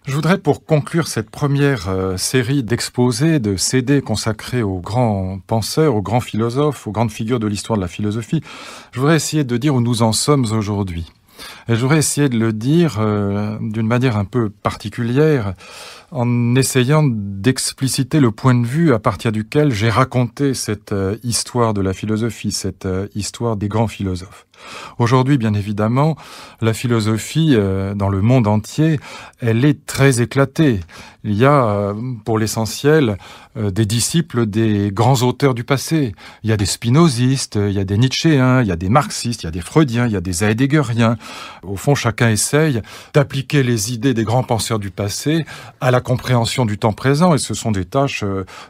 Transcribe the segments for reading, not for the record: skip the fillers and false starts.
Je voudrais, pour conclure cette première série d'exposés, de CD consacrés aux grands penseurs, aux grands philosophes, aux grandes figures de l'histoire de la philosophie, je voudrais essayer de dire où nous en sommes aujourd'hui. Et je voudrais essayer de le dire d'une manière un peu particulière, en essayant d'expliciter le point de vue à partir duquel j'ai raconté cette histoire de la philosophie, cette histoire des grands philosophes. Aujourd'hui, bien évidemment, la philosophie dans le monde entier, elle est très éclatée. Il y a, pour l'essentiel, des disciples des grands auteurs du passé. Il y a des spinozistes, il y a des nietzschéens, il y a des marxistes, il y a des freudiens, il y a des heideggeriens. Au fond, chacun essaye d'appliquer les idées des grands penseurs du passé à la compréhension du temps présent, et ce sont des tâches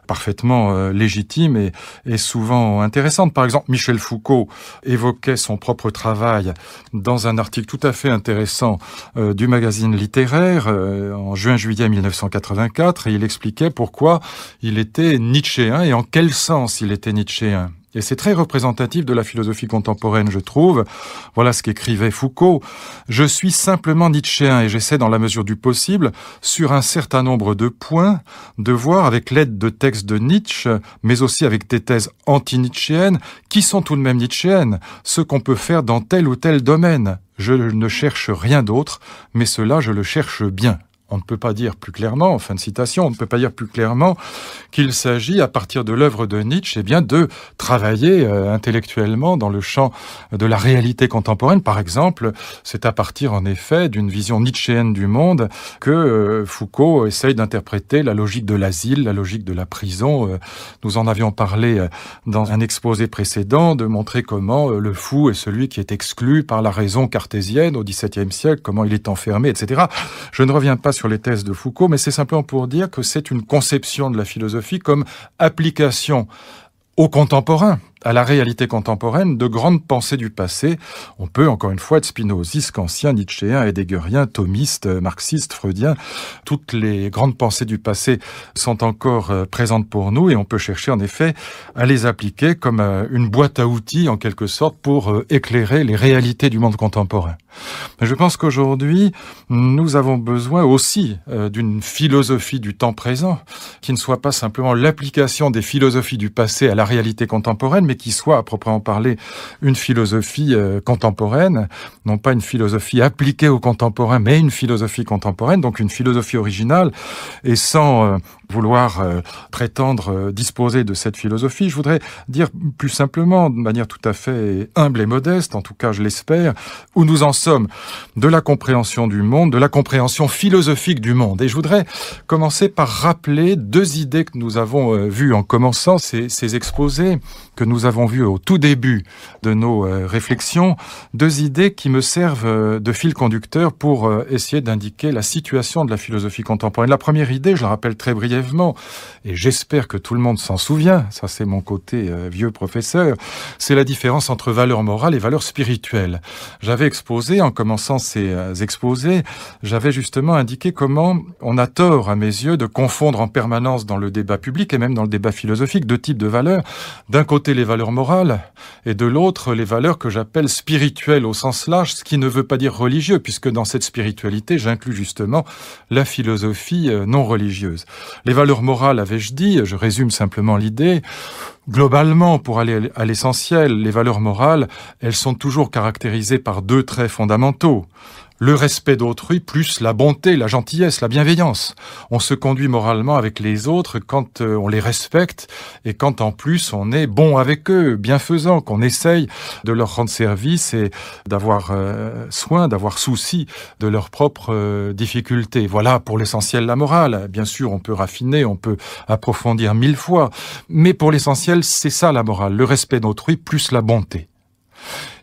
parfaitement légitimes et souvent intéressantes. Par exemple, Michel Foucault évoquait son propre travail dans un article tout à fait intéressant du magazine littéraire en juin-juillet 1984, et il expliquait pourquoi il était nietzschéen et en quel sens il était nietzschéen. Et c'est très représentatif de la philosophie contemporaine, je trouve. Voilà ce qu'écrivait Foucault. « Je suis simplement nietzschéen et j'essaie dans la mesure du possible, sur un certain nombre de points, de voir avec l'aide de textes de Nietzsche, mais aussi avec des thèses anti-nietzschéennes, qui sont tout de même nietzschéennes, ce qu'on peut faire dans tel ou tel domaine. Je ne cherche rien d'autre, mais cela je le cherche bien. » On ne peut pas dire plus clairement, en fin de citation, on ne peut pas dire plus clairement qu'il s'agit, à partir de l'œuvre de Nietzsche, de travailler intellectuellement dans le champ de la réalité contemporaine. Par exemple, c'est à partir, en effet, d'une vision nietzschéenne du monde que Foucault essaye d'interpréter la logique de l'asile, la logique de la prison. Nous en avions parlé dans un exposé précédent, de montrer comment le fou est celui qui est exclu par la raison cartésienne au XVIIe siècle, comment il est enfermé, etc. Je ne reviens pas sur les thèses de Foucault, mais c'est simplement pour dire que c'est une conception de la philosophie comme application aux contemporains, à la réalité contemporaine, de grandes pensées du passé. On peut, encore une fois, être spinoziste, kantien, nietzschéen, heideggerien, thomiste, marxiste, freudien. Toutes les grandes pensées du passé sont encore présentes pour nous et on peut chercher, en effet, à les appliquer comme une boîte à outils, en quelque sorte, pour éclairer les réalités du monde contemporain. Mais je pense qu'aujourd'hui, nous avons besoin aussi d'une philosophie du temps présent, qui ne soit pas simplement l'application des philosophies du passé à la réalité contemporaine, mais qui soit, à proprement parler, une philosophie contemporaine, non pas une philosophie appliquée aux contemporains, mais une philosophie contemporaine, donc une philosophie originale, et sans vouloir prétendre disposer de cette philosophie, je voudrais dire plus simplement, de manière tout à fait humble et modeste, en tout cas je l'espère, où nous en sommes de la compréhension du monde, de la compréhension philosophique du monde. Et je voudrais commencer par rappeler deux idées que nous avons vues en commençant ces exposés, que nous avons vus au tout début de nos réflexions, deux idées qui me servent de fil conducteur pour essayer d'indiquer la situation de la philosophie contemporaine. La première idée, je la rappelle très brièvement, et j'espère que tout le monde s'en souvient, ça c'est mon côté vieux professeur, c'est la différence entre valeur morale et valeur spirituelle. J'avais exposé, en commençant ces exposés, j'avais justement indiqué comment on a tort, à mes yeux, de confondre en permanence dans le débat public et même dans le débat philosophique deux types de valeurs. D'un côté, les valeurs morales, et de l'autre, les valeurs que j'appelle spirituelles au sens large, ce qui ne veut pas dire religieux, puisque dans cette spiritualité, j'inclus justement la philosophie non religieuse. Les valeurs morales, avais-je dit, je résume simplement l'idée, globalement, pour aller à l'essentiel, les valeurs morales, elles sont toujours caractérisées par deux traits fondamentaux. Le respect d'autrui plus la bonté, la gentillesse, la bienveillance. On se conduit moralement avec les autres quand on les respecte et quand en plus on est bon avec eux, bienfaisant, qu'on essaye de leur rendre service et d'avoir soin, d'avoir souci de leurs propres difficultés. Voilà pour l'essentiel la morale. Bien sûr, on peut raffiner, on peut approfondir 1000 fois, mais pour l'essentiel, c'est ça la morale, le respect d'autrui plus la bonté.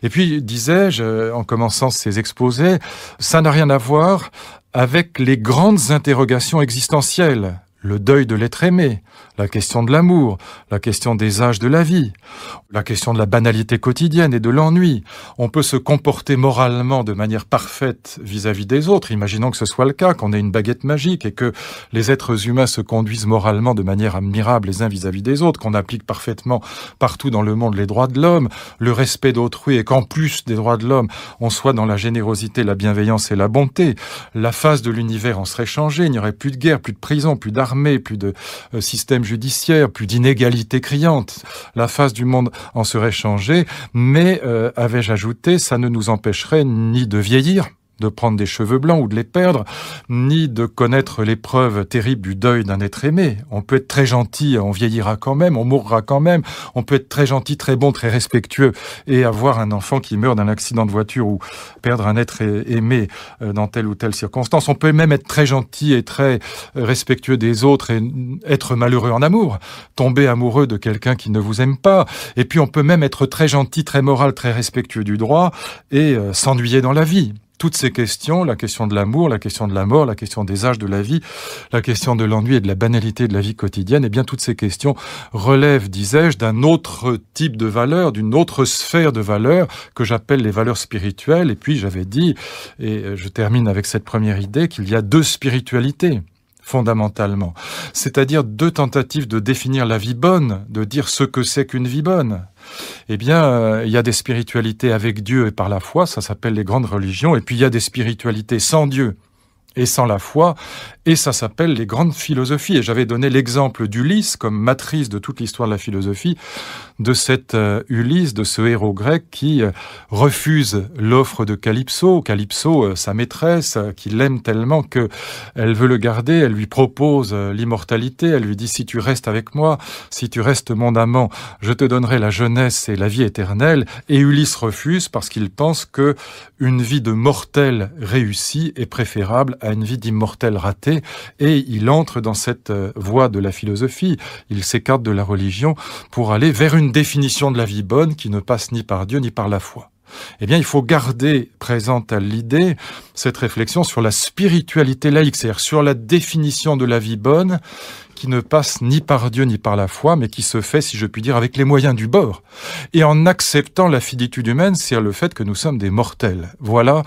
Et puis, disais-je, en commençant ces exposés, ça n'a rien à voir avec les grandes interrogations existentielles. le deuil de l'être aimé, la question de l'amour, la question des âges de la vie, la question de la banalité quotidienne et de l'ennui. On peut se comporter moralement de manière parfaite vis-à-vis des autres. Imaginons que ce soit le cas, qu'on ait une baguette magique et que les êtres humains se conduisent moralement de manière admirable les uns vis-à-vis des autres, qu'on applique parfaitement partout dans le monde les droits de l'homme, le respect d'autrui et qu'en plus des droits de l'homme, on soit dans la générosité, la bienveillance et la bonté. La face de l'univers en serait changée, il n'y aurait plus de guerre, plus de prison, plus d'armée, plus de système judiciaire, plus d'inégalités criantes. La face du monde en serait changée, mais, avais-je ajouté, ça ne nous empêcherait ni de vieillir, de prendre des cheveux blancs ou de les perdre, ni de connaître l'épreuve terrible du deuil d'un être aimé. On peut être très gentil, on vieillira quand même, on mourra quand même. On peut être très gentil, très bon, très respectueux et avoir un enfant qui meurt d'un accident de voiture ou perdre un être aimé dans telle ou telle circonstance. On peut même être très gentil et très respectueux des autres et être malheureux en amour, tomber amoureux de quelqu'un qui ne vous aime pas. Et puis on peut même être très gentil, très moral, très respectueux du droit et s'ennuyer dans la vie. Toutes ces questions, la question de l'amour, la question de la mort, la question des âges de la vie, la question de l'ennui et de la banalité de la vie quotidienne, eh bien toutes ces questions relèvent, disais-je, d'un autre type de valeur, d'une autre sphère de valeurs que j'appelle les valeurs spirituelles. Et puis j'avais dit, et je termine avec cette première idée, qu'il y a deux spiritualités. Fondamentalement, c'est-à-dire deux tentatives de définir la vie bonne, de dire ce que c'est qu'une vie bonne. Eh bien, il y a des spiritualités avec Dieu et par la foi, ça s'appelle les grandes religions, et puis il y a des spiritualités sans Dieu et sans la foi, et ça s'appelle les grandes philosophies. Et j'avais donné l'exemple d'Ulysse comme matrice de toute l'histoire de la philosophie, de cet Ulysse, de ce héros grec qui refuse l'offre de Calypso. Calypso, sa maîtresse, qui l'aime tellement que elle veut le garder, elle lui propose l'immortalité, elle lui dit « si tu restes avec moi, si tu restes mon amant, je te donnerai la jeunesse et la vie éternelle ». Et Ulysse refuse parce qu'il pense que une vie de mortel réussie est préférable à une vie d'immortel raté, et il entre dans cette voie de la philosophie. Il s'écarte de la religion pour aller vers une définition de la vie bonne qui ne passe ni par Dieu ni par la foi. Eh bien, il faut garder présente à l'idée cette réflexion sur la spiritualité laïque, c'est-à-dire sur la définition de la vie bonne qui ne passe ni par Dieu ni par la foi, mais qui se fait, si je puis dire, avec les moyens du bord. Et en acceptant la finitude humaine, c'est-à-dire le fait que nous sommes des mortels. Voilà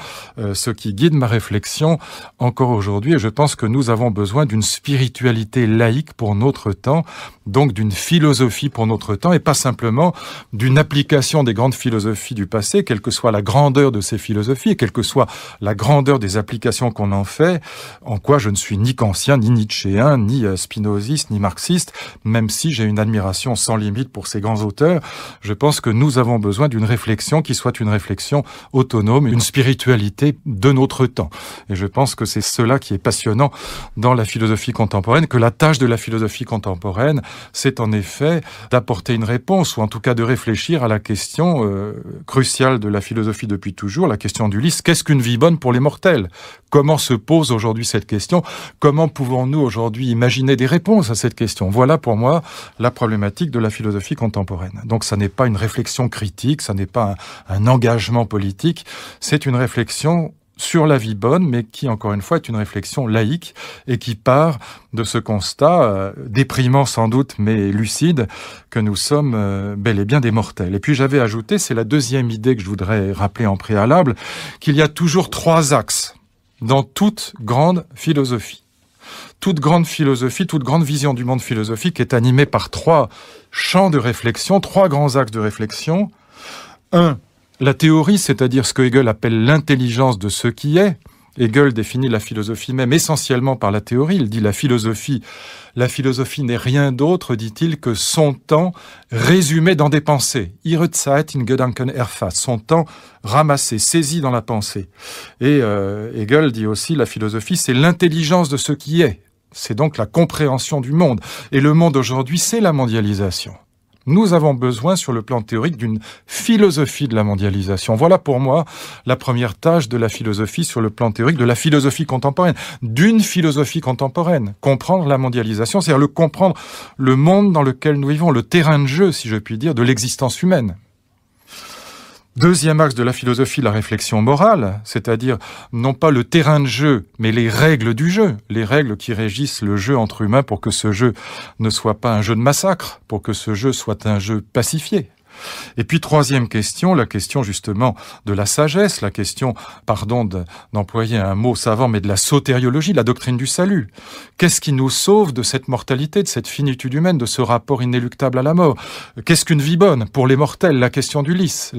ce qui guide ma réflexion encore aujourd'hui, et je pense que nous avons besoin d'une spiritualité laïque pour notre temps, donc d'une philosophie pour notre temps, et pas simplement d'une application des grandes philosophies du passé, quelle que soit la grandeur de ces philosophies, et quelle que soit la grandeur des applications qu'on en fait, en quoi je ne suis ni kantien, ni nietzschéen, ni spinoziste, ni marxiste, même si j'ai une admiration sans limite pour ces grands auteurs. Je pense que nous avons besoin d'une réflexion qui soit une réflexion autonome, une spiritualité de notre temps. Et je pense que c'est cela qui est passionnant dans la philosophie contemporaine, que la tâche de la philosophie contemporaine, c'est en effet d'apporter une réponse, ou en tout cas de réfléchir à la question cruciale de la philosophie depuis toujours, la question d'Ulysse, qu'est-ce qu'une vie bonne pour les mortels ? Comment se pose aujourd'hui cette question ? Comment pouvons-nous aujourd'hui imaginer des réponses à cette question? Voilà pour moi la problématique de la philosophie contemporaine. Donc ça n'est pas une réflexion critique, ça n'est pas un engagement politique, c'est une réflexion sur la vie bonne, mais qui, encore une fois, est une réflexion laïque et qui part de ce constat, déprimant sans doute, mais lucide, que nous sommes bel et bien des mortels. Et puis j'avais ajouté, c'est la deuxième idée que je voudrais rappeler en préalable, qu'il y a toujours trois axes dans toute grande philosophie. Toute grande philosophie, toute grande vision du monde philosophique est animée par trois champs de réflexion, trois grands axes de réflexion. Un, la théorie, c'est-à-dire ce que Hegel appelle l'intelligence de ce qui est. Hegel définit la philosophie même essentiellement par la théorie. Il dit la philosophie n'est rien d'autre, dit-il, que son temps résumé dans des pensées. Ihre Zeit in Gedanken erfasst. Son temps ramassé, saisi dans la pensée. Et Hegel dit aussi la philosophie, c'est l'intelligence de ce qui est. C'est donc la compréhension du monde. Et le monde aujourd'hui, c'est la mondialisation. Nous avons besoin, sur le plan théorique, d'une philosophie de la mondialisation. Voilà pour moi la première tâche de la philosophie sur le plan théorique, de la philosophie contemporaine, d'une philosophie contemporaine. Comprendre la mondialisation, c'est-à-dire comprendre le monde dans lequel nous vivons, le terrain de jeu, si je puis dire, de l'existence humaine. Deuxième axe de la philosophie, la réflexion morale, c'est-à-dire non pas le terrain de jeu, mais les règles du jeu, les règles qui régissent le jeu entre humains pour que ce jeu ne soit pas un jeu de massacre, pour que ce jeu soit un jeu pacifié. Et puis troisième question, la question justement de la sagesse, la question, pardon d'employer un mot savant, mais de la sotériologie, la doctrine du salut. Qu'est-ce qui nous sauve de cette mortalité, de cette finitude humaine, de ce rapport inéluctable à la mort? Qu'est-ce qu'une vie bonne pour les mortels? La question d'Ulysse,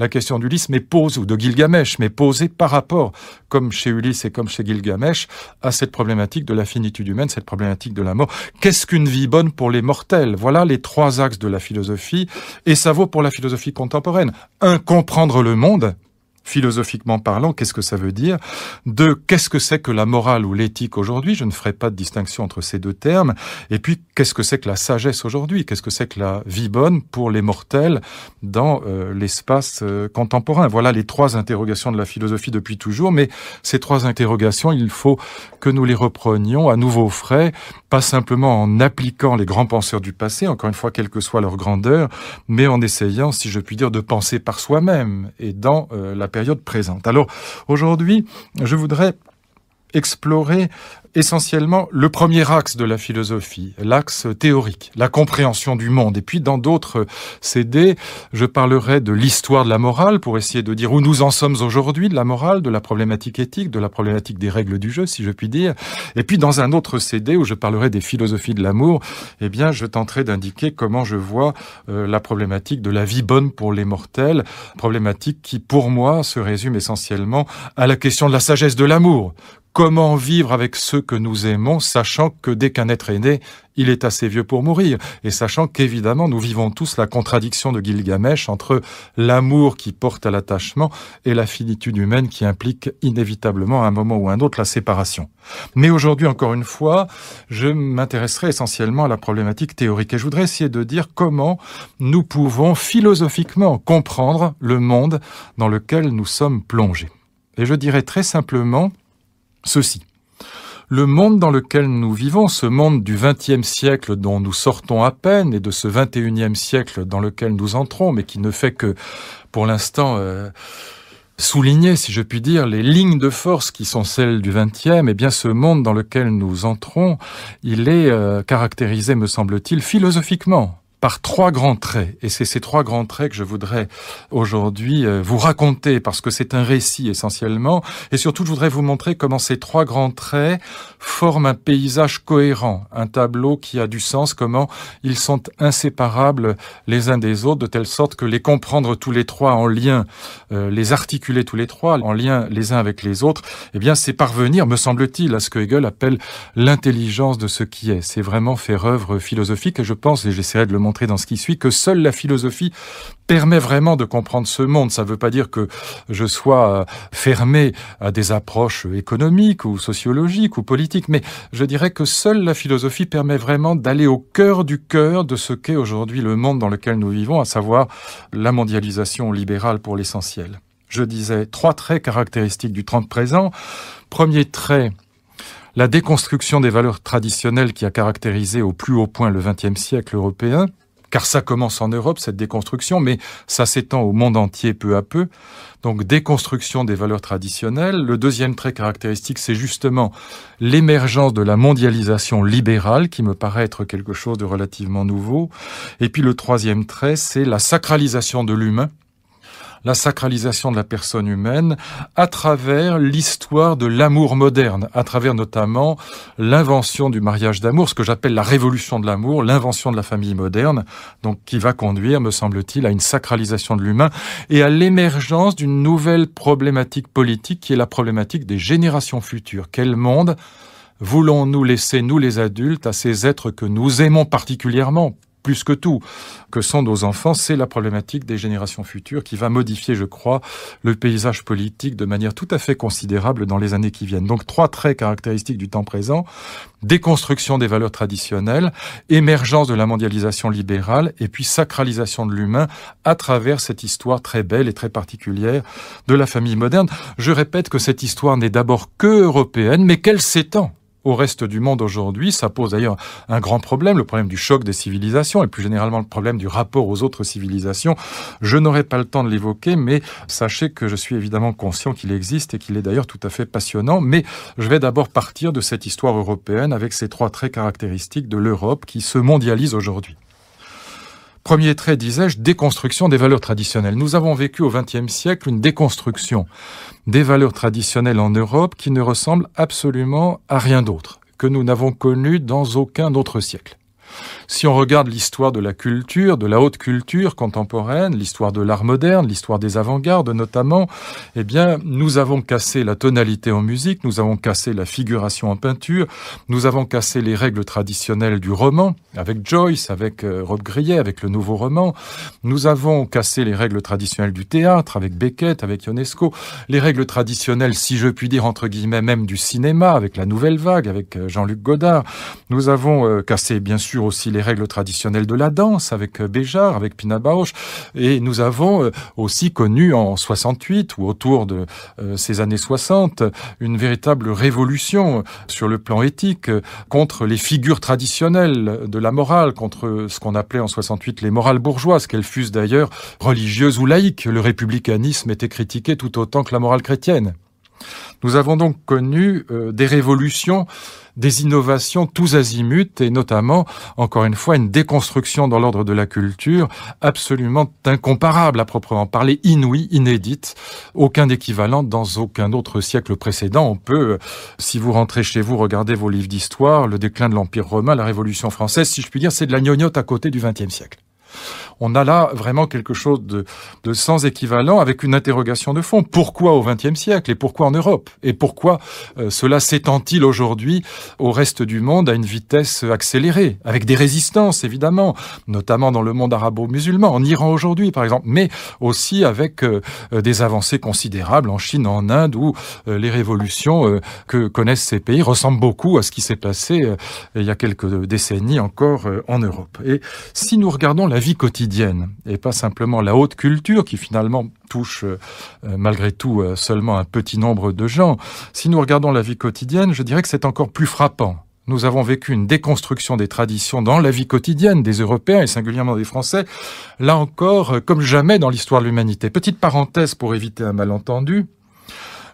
mais pose, ou de Gilgamesh, mais posée par rapport, comme chez Ulysse et comme chez Gilgamesh, à cette problématique de la finitude humaine, cette problématique de la mort. Qu'est-ce qu'une vie bonne pour les mortels? Voilà les trois axes de la philosophie, et ça vaut pour la philosophie contemporaine. Un, comprendre le monde, philosophiquement parlant, qu'est-ce que ça veut dire? Deux, qu'est-ce que c'est que la morale ou l'éthique aujourd'hui? Je ne ferai pas de distinction entre ces deux termes. Et puis, qu'est-ce que c'est que la sagesse aujourd'hui? Qu'est-ce que c'est que la vie bonne pour les mortels dans l'espace contemporain? Voilà les trois interrogations de la philosophie depuis toujours. Mais ces trois interrogations, il faut que nous les reprenions à nouveau frais, pas simplement en appliquant les grands penseurs du passé, encore une fois, quelle que soit leur grandeur, mais en essayant, si je puis dire, de penser par soi-même et dans la période présente. Alors, aujourd'hui, je voudrais explorer essentiellement le premier axe de la philosophie, l'axe théorique, la compréhension du monde. Et puis dans d'autres CD, je parlerai de l'histoire de la morale pour essayer de dire où nous en sommes aujourd'hui de la morale, de la problématique éthique, de la problématique des règles du jeu, si je puis dire. Et puis dans un autre CD où je parlerai des philosophies de l'amour, eh bien je tenterai d'indiquer comment je vois la problématique de la vie bonne pour les mortels, problématique qui pour moi se résume essentiellement à la question de la sagesse de l'amour. Comment vivre avec ceux que nous aimons, sachant que dès qu'un être est né, il est assez vieux pour mourir, et sachant qu'évidemment nous vivons tous la contradiction de Gilgamesh entre l'amour qui porte à l'attachement et la finitude humaine qui implique inévitablement à un moment ou à un autre la séparation. Mais aujourd'hui, encore une fois, je m'intéresserai essentiellement à la problématique théorique, et je voudrais essayer de dire comment nous pouvons philosophiquement comprendre le monde dans lequel nous sommes plongés. Et je dirais très simplement ceci. Le monde dans lequel nous vivons, ce monde du XXe siècle dont nous sortons à peine et de ce XXIe siècle dans lequel nous entrons, mais qui ne fait que, pour l'instant, souligner, si je puis dire, les lignes de force qui sont celles du XXe, eh bien ce monde dans lequel nous entrons, il est caractérisé, me semble-t-il, philosophiquement par trois grands traits. Et c'est ces trois grands traits que je voudrais aujourd'hui vous raconter, parce que c'est un récit essentiellement. Et surtout, je voudrais vous montrer comment ces trois grands traits forment un paysage cohérent, un tableau qui a du sens, comment ils sont inséparables les uns des autres, de telle sorte que les comprendre tous les trois en lien, les articuler tous les trois en lien les uns avec les autres, eh bien c'est parvenir, me semble-t-il, à ce que Hegel appelle l'intelligence de ce qui est. C'est vraiment faire œuvre philosophique, et je pense, et j'essaierai de le montrer dans ce qui suit, que seule la philosophie permet vraiment de comprendre ce monde. Ça ne veut pas dire que je sois fermé à des approches économiques ou sociologiques ou politiques, mais je dirais que seule la philosophie permet vraiment d'aller au cœur du cœur de ce qu'est aujourd'hui le monde dans lequel nous vivons, à savoir la mondialisation libérale pour l'essentiel. Je disais trois traits caractéristiques du temps présent. Premier trait, la déconstruction des valeurs traditionnelles qui a caractérisé au plus haut point le XXe siècle européen, car ça commence en Europe, cette déconstruction, mais ça s'étend au monde entier peu à peu. Donc déconstruction des valeurs traditionnelles. Le deuxième trait caractéristique, c'est justement l'émergence de la mondialisation libérale, qui me paraît être quelque chose de relativement nouveau. Et puis le troisième trait, c'est la sacralisation de l'humain, la sacralisation de la personne humaine à travers l'histoire de l'amour moderne, à travers notamment l'invention du mariage d'amour, ce que j'appelle la révolution de l'amour, l'invention de la famille moderne, donc qui va conduire, me semble-t-il, à une sacralisation de l'humain et à l'émergence d'une nouvelle problématique politique qui est la problématique des générations futures. Quel monde voulons-nous laisser, nous les adultes, à ces êtres que nous aimons particulièrement, plus que tout, que sont nos enfants? C'est la problématique des générations futures qui va modifier, je crois, le paysage politique de manière tout à fait considérable dans les années qui viennent. Donc, trois traits caractéristiques du temps présent: déconstruction des valeurs traditionnelles, émergence de la mondialisation libérale, et puis sacralisation de l'humain à travers cette histoire très belle et très particulière de la famille moderne. Je répète que cette histoire n'est d'abord que européenne, mais qu'elle s'étend. au reste du monde aujourd'hui. Ça pose d'ailleurs un grand problème, le problème du choc des civilisations et plus généralement le problème du rapport aux autres civilisations. Je n'aurai pas le temps de l'évoquer, mais sachez que je suis évidemment conscient qu'il existe et qu'il est d'ailleurs tout à fait passionnant. Mais je vais d'abord partir de cette histoire européenne avec ces 3 traits caractéristiques de l'Europe qui se mondialise aujourd'hui. Premier trait, disais-je, déconstruction des valeurs traditionnelles. Nous avons vécu au XXe siècle une déconstruction des valeurs traditionnelles en Europe qui ne ressemble absolument à rien d'autre, que nous n'avons connu dans aucun autre siècle. Si on regarde l'histoire de la culture, de la haute culture contemporaine, l'histoire de l'art moderne, l'histoire des avant-gardes notamment, eh bien, nous avons cassé la tonalité en musique, nous avons cassé la figuration en peinture, nous avons cassé les règles traditionnelles du roman, avec Joyce, avec Rob Grillet, avec le nouveau roman. Nous avons cassé les règles traditionnelles du théâtre, avec Beckett, avec Ionesco, les règles traditionnelles, si je puis dire, entre guillemets, même du cinéma, avec la Nouvelle Vague, avec Jean-Luc Godard. Nous avons cassé, bien sûr, aussi les règles traditionnelles de la danse avec Béjart, avec Pina Bausch, et nous avons aussi connu en 68 ou autour de ces années 60 une véritable révolution sur le plan éthique contre les figures traditionnelles de la morale, contre ce qu'on appelait en 68 les morales bourgeoises, qu'elles fussent d'ailleurs religieuses ou laïques. Le républicanisme était critiqué tout autant que la morale chrétienne. Nous avons donc connu des révolutions, des innovations tous azimuts et notamment, encore une fois, une déconstruction dans l'ordre de la culture absolument incomparable à proprement parler, inouïe, inédite, aucun équivalent dans aucun autre siècle précédent. On peut, si vous rentrez chez vous, regardez vos livres d'histoire, le déclin de l'Empire romain, la Révolution française, si je puis dire, c'est de la gnognotte à côté du XXe siècle. On a là vraiment quelque chose de sans équivalent avec une interrogation de fond. Pourquoi au XXe siècle et pourquoi en Europe? Et pourquoi cela s'étend-il aujourd'hui au reste du monde à une vitesse accélérée? Avec des résistances, évidemment, notamment dans le monde arabo-musulman, en Iran aujourd'hui, par exemple, mais aussi avec des avancées considérables en Chine, en Inde, où les révolutions que connaissent ces pays ressemblent beaucoup à ce qui s'est passé il y a quelques décennies encore en Europe. Et si nous regardons la vie quotidienne, et pas simplement la haute culture qui finalement touche malgré tout seulement un petit nombre de gens, si nous regardons la vie quotidienne, je dirais que c'est encore plus frappant. Nous avons vécu une déconstruction des traditions dans la vie quotidienne des Européens et singulièrement des Français, là encore comme jamais dans l'histoire de l'humanité. Petite parenthèse pour éviter un malentendu.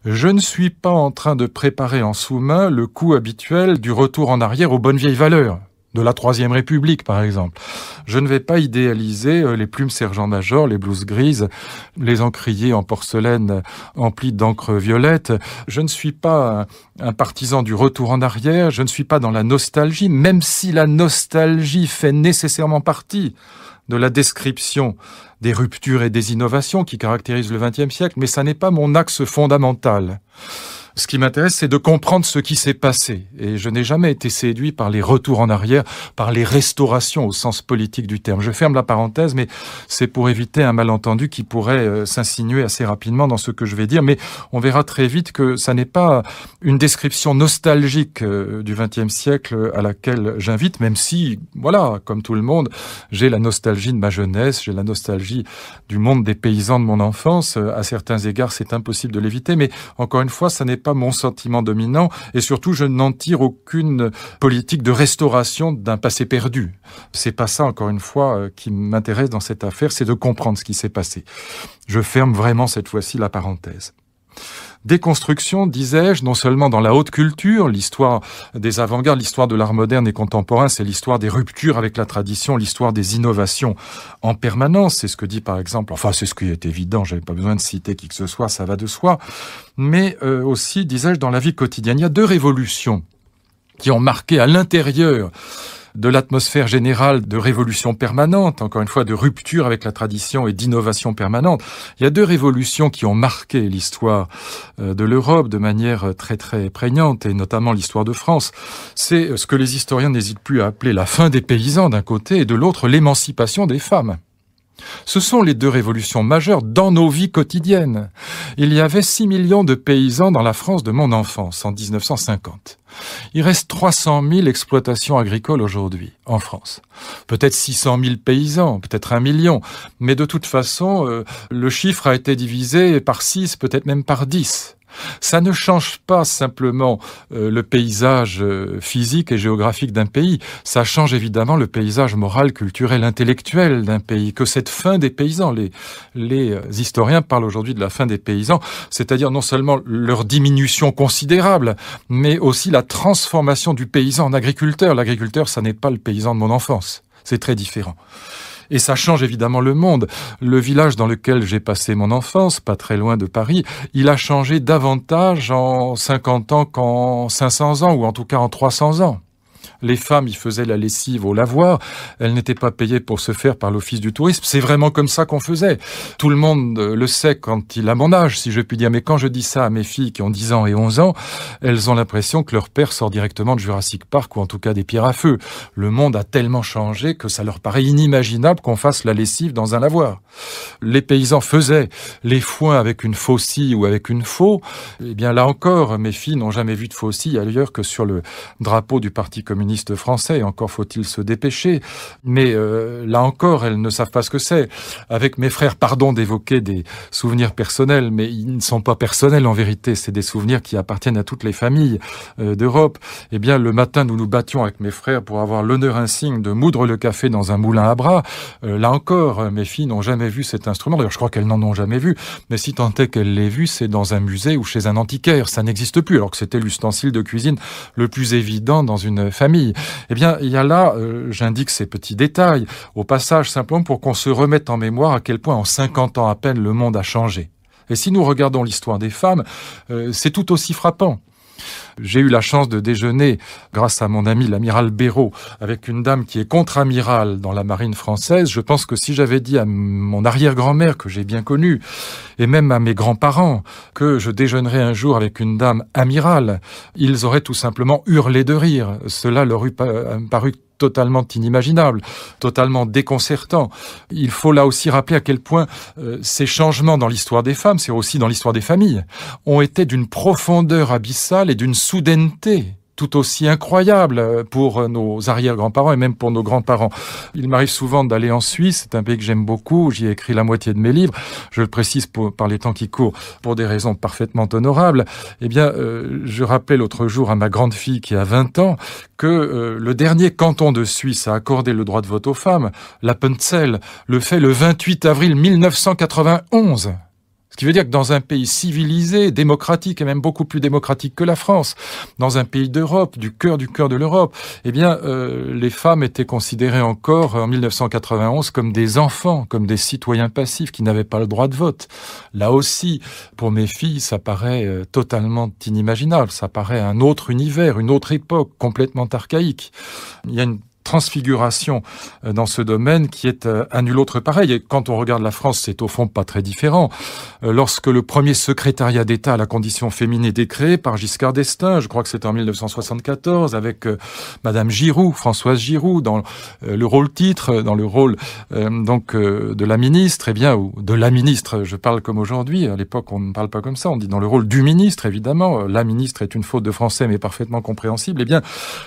Je ne suis pas en train de préparer en sous-main le coup habituel du retour en arrière aux bonnes vieilles valeurs, de la Troisième République, par exemple. Je ne vais pas idéaliser les plumes sergent-major, les blouses grises, les encriers en porcelaine emplis d'encre violette. Je ne suis pas un partisan du retour en arrière, je ne suis pas dans la nostalgie, même si la nostalgie fait nécessairement partie de la description des ruptures et des innovations qui caractérisent le XXe siècle, mais ça n'est pas mon axe fondamental. Ce qui m'intéresse, c'est de comprendre ce qui s'est passé. Et je n'ai jamais été séduit par les retours en arrière, par les restaurations au sens politique du terme. Je ferme la parenthèse, mais c'est pour éviter un malentendu qui pourrait s'insinuer assez rapidement dans ce que je vais dire. Mais on verra très vite que ça n'est pas une description nostalgique du XXe siècle à laquelle j'invite, même si, voilà, comme tout le monde, j'ai la nostalgie de ma jeunesse, j'ai la nostalgie du monde des paysans de mon enfance. À certains égards, c'est impossible de l'éviter, mais encore une fois, ça n'est pas mon sentiment dominant et surtout je n'en tire aucune politique de restauration d'un passé perdu. C'est pas ça, encore une fois, qui m'intéresse dans cette affaire, c'est de comprendre ce qui s'est passé. Je ferme vraiment cette fois-ci la parenthèse. Déconstruction, disais-je, non seulement dans la haute culture, l'histoire des avant-gardes, l'histoire de l'art moderne et contemporain, c'est l'histoire des ruptures avec la tradition, l'histoire des innovations en permanence. C'est ce que dit par exemple, enfin c'est ce qui est évident, j'avais pas besoin de citer qui que ce soit, ça va de soi. Mais aussi, disais-je, dans la vie quotidienne, il y a deux révolutions qui ont marqué à l'intérieur de l'atmosphère générale de révolution permanente, encore une fois de rupture avec la tradition et d'innovation permanente. Il y a deux révolutions qui ont marqué l'histoire de l'Europe de manière très très prégnante, et notamment l'histoire de France. C'est ce que les historiens n'hésitent plus à appeler la fin des paysans d'un côté et de l'autre l'émancipation des femmes. Ce sont les deux révolutions majeures dans nos vies quotidiennes. Il y avait 6 millions de paysans dans la France de mon enfance, en 1950. Il reste 300 000 exploitations agricoles aujourd'hui, en France. Peut-être 600 000 paysans, peut-être 1 million. Mais de toute façon, le chiffre a été divisé par 6, peut-être même par 10. Ça ne change pas simplement le paysage physique et géographique d'un pays, ça change évidemment le paysage moral, culturel, intellectuel d'un pays. Que cette fin des paysans, les historiens parlent aujourd'hui de la fin des paysans, c'est-à-dire non seulement leur diminution considérable, mais aussi la transformation du paysan en agriculteur. L'agriculteur, ça n'est pas le paysan de mon enfance, c'est très différent. Et ça change évidemment le monde. Le village dans lequel j'ai passé mon enfance, pas très loin de Paris, il a changé davantage en 50 ans qu'en 500 ans, ou en tout cas en 300 ans. Les femmes y faisaient la lessive au lavoir, elles n'étaient pas payées pour se faire par l'office du tourisme, c'est vraiment comme ça qu'on faisait. Tout le monde le sait quand il a mon âge, si je puis dire, mais quand je dis ça à mes filles qui ont 10 ans et 11 ans, elles ont l'impression que leur père sort directement de Jurassic Park ou en tout cas des pierres à feu. Le monde a tellement changé que ça leur paraît inimaginable qu'on fasse la lessive dans un lavoir. Les paysans faisaient les foins avec une faucille ou avec une faux. Eh bien là encore, mes filles n'ont jamais vu de faucille ailleurs que sur le drapeau du Parti communiste français, encore faut-il se dépêcher, mais là encore, elles ne savent pas ce que c'est. Avec mes frères, pardon d'évoquer des souvenirs personnels, mais ils ne sont pas personnels en vérité, c'est des souvenirs qui appartiennent à toutes les familles d'Europe. Eh bien, le matin, nous nous battions avec mes frères pour avoir l'honneur insigne de moudre le café dans un moulin à bras. Là encore, mes filles n'ont jamais vu cet instrument, d'ailleurs je crois qu'elles n'en ont jamais vu, mais si tant est qu'elles l'aient vu, c'est dans un musée ou chez un antiquaire, ça n'existe plus, alors que c'était l'ustensile de cuisine le plus évident dans une famille. Eh bien, il y a là, j'indique ces petits détails, au passage simplement pour qu'on se remette en mémoire à quel point en 50 ans à peine le monde a changé. Et si nous regardons l'histoire des femmes, c'est tout aussi frappant. J'ai eu la chance de déjeuner, grâce à mon ami l'amiral Béraud, avec une dame qui est contre-amiral dans la marine française. Je pense que si j'avais dit à mon arrière-grand-mère, que j'ai bien connue, et même à mes grands-parents, que je déjeunerais un jour avec une dame amirale, ils auraient tout simplement hurlé de rire. Cela leur eût paru totalement inimaginable, totalement déconcertant. Il faut là aussi rappeler à quel point ces changements dans l'histoire des femmes, c'est aussi dans l'histoire des familles, ont été d'une profondeur abyssale et d'une soudaineté tout aussi incroyable pour nos arrière-grands-parents et même pour nos grands-parents. Il m'arrive souvent d'aller en Suisse, c'est un pays que j'aime beaucoup, j'y ai écrit la moitié de mes livres, je le précise par les temps qui courent, pour des raisons parfaitement honorables. Eh bien, je rappelais l'autre jour à ma grande fille qui a 20 ans que le dernier canton de Suisse a accordé le droit de vote aux femmes, l'Appenzell, le fait le 28 avril 1991. Ce qui veut dire que dans un pays civilisé, démocratique et même beaucoup plus démocratique que la France, dans un pays d'Europe, du cœur de l'Europe, eh bien, les femmes étaient considérées encore en 1991 comme des enfants, comme des citoyens passifs qui n'avaient pas le droit de vote. Là aussi, pour mes filles, ça paraît totalement inimaginable. Ça paraît un autre univers, une autre époque, complètement archaïque. Il y a une transfiguration dans ce domaine qui est à nul autre pareil. Et quand on regarde la France, c'est au fond pas très différent. Lorsque le premier secrétariat d'État à la condition féminine est créé par Giscard d'Estaing, je crois que c'était en 1974, avec Madame Giroud, Françoise Giroud, dans le rôle titre, dans le rôle de la ministre, eh bien, ou de la ministre, je parle comme aujourd'hui, à l'époque on ne parle pas comme ça, on dit dans le rôle du ministre, évidemment, la ministre est une faute de français mais parfaitement compréhensible, eh bien,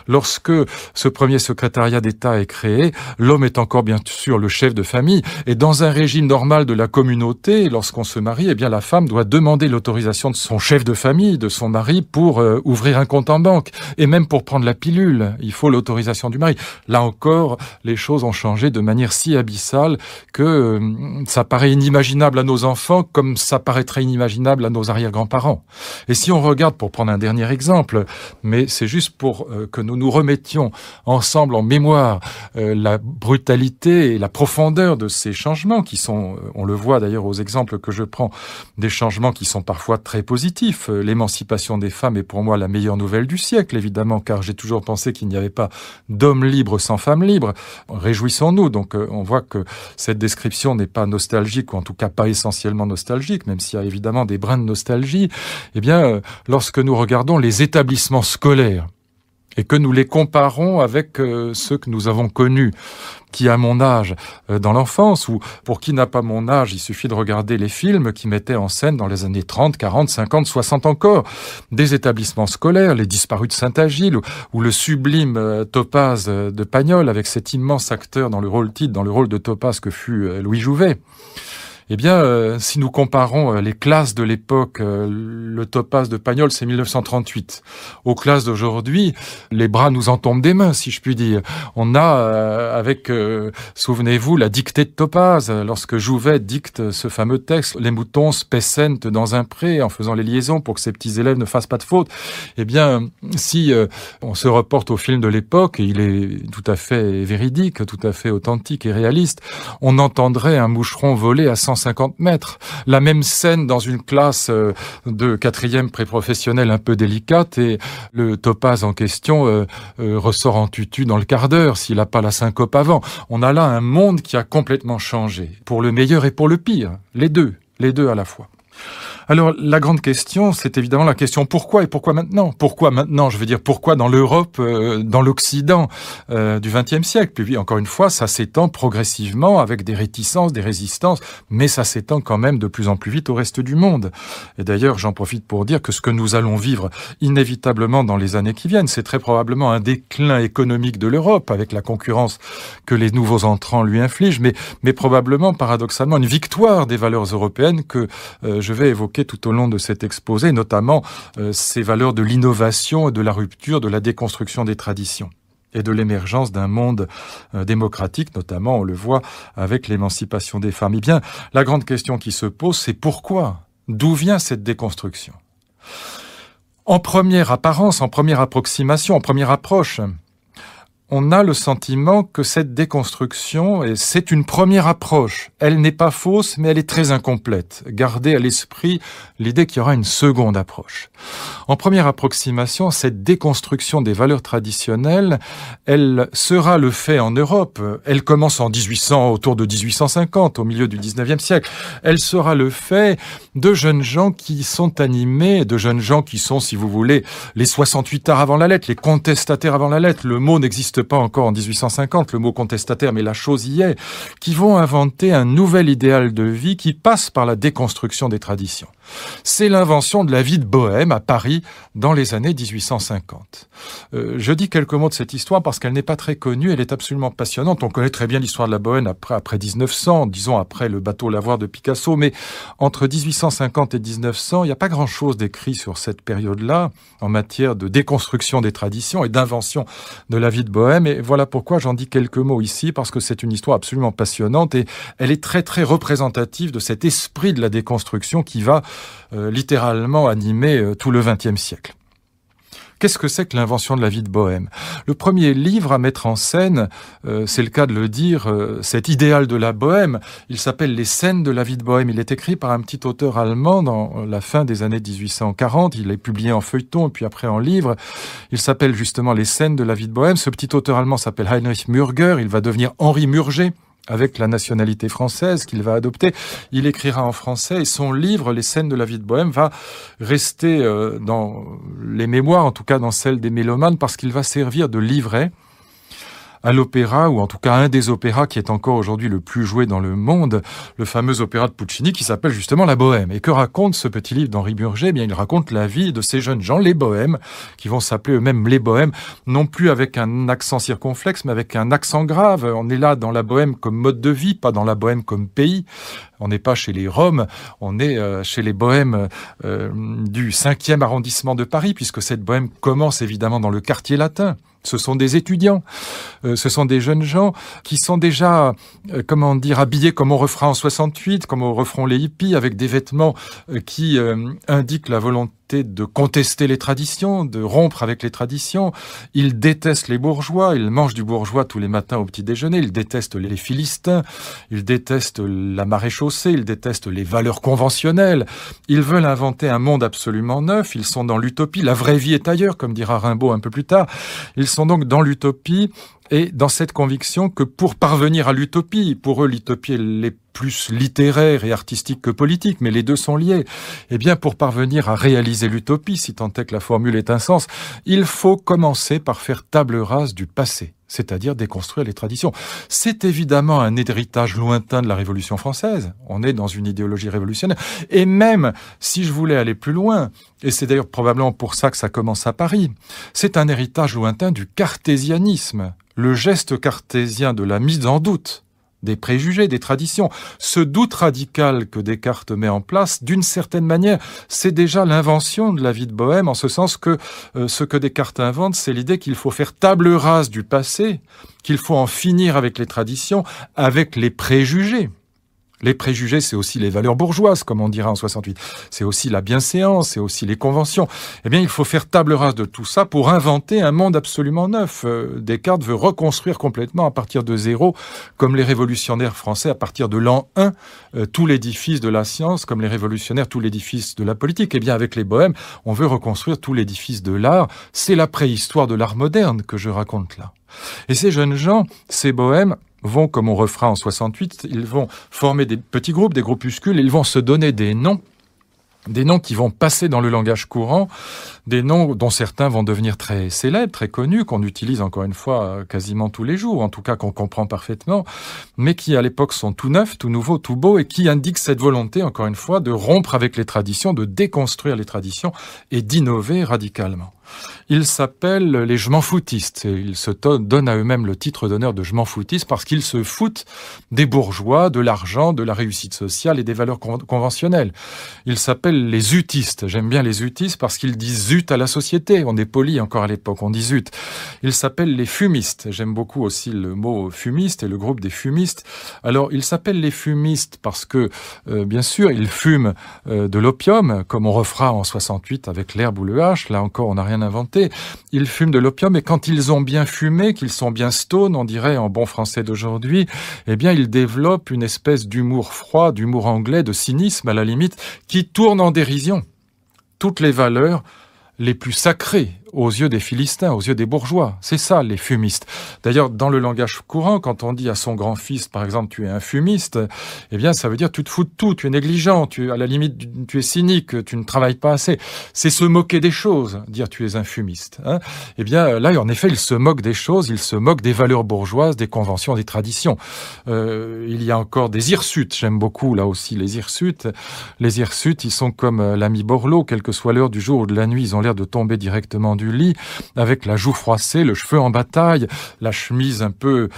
lorsque ce premier secrétariat d'État est créé, l'homme est encore bien sûr le chef de famille, et dans un régime normal de la communauté, lorsqu'on se marie, eh bien la femme doit demander l'autorisation de son chef de famille, de son mari, pour ouvrir un compte en banque, et même pour prendre la pilule, il faut l'autorisation du mari. Là encore, les choses ont changé de manière si abyssale que ça paraît inimaginable à nos enfants comme ça paraîtrait inimaginable à nos arrière-grands-parents. Et si on regarde, pour prendre un dernier exemple, mais c'est juste pour que nous nous remettions ensemble en mémoire la brutalité et la profondeur de ces changements qui sont, on le voit d'ailleurs aux exemples que je prends, des changements qui sont parfois très positifs. L'émancipation des femmes est pour moi la meilleure nouvelle du siècle, évidemment, car j'ai toujours pensé qu'il n'y avait pas d'homme libre sans femme libre. Réjouissons-nous. Donc on voit que cette description n'est pas nostalgique, ou en tout cas pas essentiellement nostalgique, même s'il y a évidemment des brins de nostalgie. Eh bien, lorsque nous regardons les établissements scolaires, et que nous les comparons avec ceux que nous avons connus, qui a mon âge dans l'enfance, ou pour qui n'a pas mon âge, il suffit de regarder les films qui mettaient en scène dans les années 30, 40, 50, 60 encore, des établissements scolaires, les disparus de Saint-Agile, ou le sublime Topaz de Pagnol, avec cet immense acteur dans le rôle titre, dans le rôle de Topaz que fut Louis Jouvet. Eh bien, si nous comparons les classes de l'époque, le topaz de Pagnol, c'est 1938. Aux classes d'aujourd'hui, les bras nous en tombent des mains, si je puis dire. On a, souvenez-vous, la dictée de Topaz, lorsque Jouvet dicte ce fameux texte, les moutons spessent dans un pré, en faisant les liaisons pour que ces petits élèves ne fassent pas de faute. Eh bien, si on se reporte au film de l'époque, il est tout à fait véridique, tout à fait authentique et réaliste, on entendrait un moucheron voler à 150 mètres. La même scène dans une classe de 4e pré-professionnelle un peu délicate, et le topaz en question ressort en tutu dans le quart d'heure s'il n'a pas la syncope avant. On a là un monde qui a complètement changé, pour le meilleur et pour le pire, les deux à la fois. Alors, la grande question, c'est évidemment la question pourquoi et pourquoi maintenant? Pourquoi maintenant? Je veux dire, pourquoi dans l'Europe, dans l'Occident du XXe siècle? Puis encore une fois, ça s'étend progressivement avec des réticences, des résistances, mais ça s'étend quand même de plus en plus vite au reste du monde. Et d'ailleurs, j'en profite pour dire que ce que nous allons vivre inévitablement dans les années qui viennent, c'est très probablement un déclin économique de l'Europe avec la concurrence que les nouveaux entrants lui infligent, mais probablement, paradoxalement, une victoire des valeurs européennes que je vais évoquer tout au long de cet exposé, notamment ces valeurs de l'innovation, de la rupture, de la déconstruction des traditions et de l'émergence d'un monde démocratique, notamment, on le voit, avec l'émancipation des femmes. Eh bien, la grande question qui se pose, c'est pourquoi? D'où vient cette déconstruction? En première apparence, en première approximation, en première approche, on a le sentiment que cette déconstruction, et c'est une première approche, elle n'est pas fausse, mais elle est très incomplète. Gardez à l'esprit l'idée qu'il y aura une seconde approche. En première approximation, cette déconstruction des valeurs traditionnelles, elle sera le fait en Europe. Elle commence en 1800, autour de 1850, au milieu du 19e siècle. Elle sera le fait de jeunes gens qui sont animés, de jeunes gens qui sont, si vous voulez, les 68 arts avant la lettre, les contestataires avant la lettre. Le mot n'existe pas encore en 1850, le mot contestataire, mais la chose y est, qui vont inventer un nouvel idéal de vie qui passe par la déconstruction des traditions. C'est l'invention de la vie de bohème à Paris dans les années 1850. Je dis quelques mots de cette histoire parce qu'elle n'est pas très connue, elle est absolument passionnante. On connaît très bien l'histoire de la bohème après 1900, disons après le bateau lavoir de Picasso, mais entre 1850 et 1900, il n'y a pas grand-chose d'écrit sur cette période-là en matière de déconstruction des traditions et d'invention de la vie de bohème. Et voilà pourquoi j'en dis quelques mots ici, parce que c'est une histoire absolument passionnante et elle est très très représentative de cet esprit de la déconstruction qui va littéralement animer tout le XXe siècle. Qu'est-ce que c'est que l'invention de la vie de bohème? Le premier livre à mettre en scène, c'est le cas de le dire, cet idéal de la bohème, il s'appelle Les scènes de la vie de bohème. Il est écrit par un petit auteur allemand dans la fin des années 1840. Il est publié en feuilleton et puis après en livre. Il s'appelle justement Les scènes de la vie de bohème. Ce petit auteur allemand s'appelle Heinrich Mürger. Il va devenir Henri Murger avec la nationalité française qu'il va adopter. Il écrira en français et son livre, Les scènes de la vie de bohème, va rester dans les mémoires, en tout cas dans celles des mélomanes, parce qu'il va servir de livret à l'opéra, ou en tout cas un des opéras qui est encore aujourd'hui le plus joué dans le monde, le fameux opéra de Puccini qui s'appelle justement La Bohème. Et que raconte ce petit livre d'Henri Murger? Eh bien, il raconte la vie de ces jeunes gens, les bohèmes, qui vont s'appeler eux-mêmes les bohèmes, non plus avec un accent circonflexe, mais avec un accent grave. On est là dans la bohème comme mode de vie, pas dans la bohème comme pays. On n'est pas chez les Roms, on est chez les bohèmes du 5e arrondissement de Paris, puisque cette bohème commence évidemment dans le quartier latin. Ce sont des étudiants, ce sont des jeunes gens qui sont déjà, habillés comme on refera en 68, comme on referont les hippies, avec des vêtements qui indiquent la volonté de contester les traditions, de rompre avec les traditions. Ils détestent les bourgeois, ils mangent du bourgeois tous les matins au petit déjeuner, ils détestent les Philistins, ils détestent la maréchaussée, ils détestent les valeurs conventionnelles. Ils veulent inventer un monde absolument neuf, ils sont dans l'utopie, la vraie vie est ailleurs, comme dira Rimbaud un peu plus tard. Ils sont donc dans l'utopie et dans cette conviction que pour parvenir à l'utopie, pour eux l'utopie elle est plus littéraire et artistique que politique, mais les deux sont liés. Eh bien, pour parvenir à réaliser l'utopie, si tant est que la formule ait un sens, il faut commencer par faire table rase du passé, c'est-à-dire déconstruire les traditions. C'est évidemment un héritage lointain de la Révolution française. On est dans une idéologie révolutionnaire. Et même si je voulais aller plus loin, et c'est d'ailleurs probablement pour ça que ça commence à Paris, c'est un héritage lointain du cartésianisme. Le geste cartésien de la mise en doute des préjugés, des traditions. Ce doute radical que Descartes met en place, d'une certaine manière, c'est déjà l'invention de la vie de Bohème, en ce sens que ce que Descartes invente, c'est l'idée qu'il faut faire table rase du passé, qu'il faut en finir avec les traditions, avec les préjugés. Les préjugés, c'est aussi les valeurs bourgeoises, comme on dira en 68. C'est aussi la bienséance, c'est aussi les conventions. Eh bien, il faut faire table rase de tout ça pour inventer un monde absolument neuf. Descartes veut reconstruire complètement à partir de zéro, comme les révolutionnaires français à partir de l'an 1, tout l'édifice de la science, comme les révolutionnaires, tout l'édifice de la politique. Eh bien, avec les Bohèmes, on veut reconstruire tout l'édifice de l'art. C'est la préhistoire de l'art moderne que je raconte là. Et ces jeunes gens, ces Bohèmes, vont, comme on refera en 68, ils vont former des petits groupes, des groupuscules, et ils vont se donner des noms qui vont passer dans le langage courant, des noms dont certains vont devenir très célèbres, très connus, qu'on utilise encore une fois quasiment tous les jours, en tout cas qu'on comprend parfaitement, mais qui à l'époque sont tout neufs, tout nouveaux, tout beaux, et qui indiquent cette volonté, encore une fois, de rompre avec les traditions, de déconstruire les traditions et d'innover radicalement. Ils s'appellent les je m'en foutistes et ils se donnent à eux-mêmes le titre d'honneur de je m'en foutiste parce qu'ils se foutent des bourgeois, de l'argent, de la réussite sociale et des valeurs conventionnelles. Ils s'appellent les utistes. J'aime bien les utistes parce qu'ils disent zut à la société. On est poli encore à l'époque, on dit zut. Ils s'appellent les fumistes. J'aime beaucoup aussi le mot fumiste et le groupe des fumistes. Alors, ils s'appellent les fumistes parce que, bien sûr, ils fument de l'opium, comme on refera en 68 avec l'herbe ou le hache. Là encore, on n'a rien inventé. Ils fument de l'opium et quand ils ont bien fumé, qu'ils sont bien stone, on dirait en bon français d'aujourd'hui, eh bien ils développent une espèce d'humour froid, d'humour anglais, de cynisme à la limite, qui tourne en dérision toutes les valeurs les plus sacrées aux yeux des Philistins, aux yeux des bourgeois. C'est ça, les fumistes. D'ailleurs, dans le langage courant, quand on dit à son grand-fils, par exemple, tu es un fumiste, eh bien, ça veut dire tu te fous de tout, tu es négligent, à la limite, tu es cynique, tu ne travailles pas assez. C'est se moquer des choses, dire tu es un fumiste. Hein. Eh bien, là, en effet, il se moque des choses, il se moque des valeurs bourgeoises, des conventions, des traditions. Il y a encore des hirsutes. J'aime beaucoup, là aussi, les hirsutes. Les hirsutes, ils sont comme l'ami Borloo, quelle que soit l'heure du jour ou de la nuit, ils ont l'air de tomber directement du lit, avec la joue froissée, le cheveu en bataille, la chemise un peu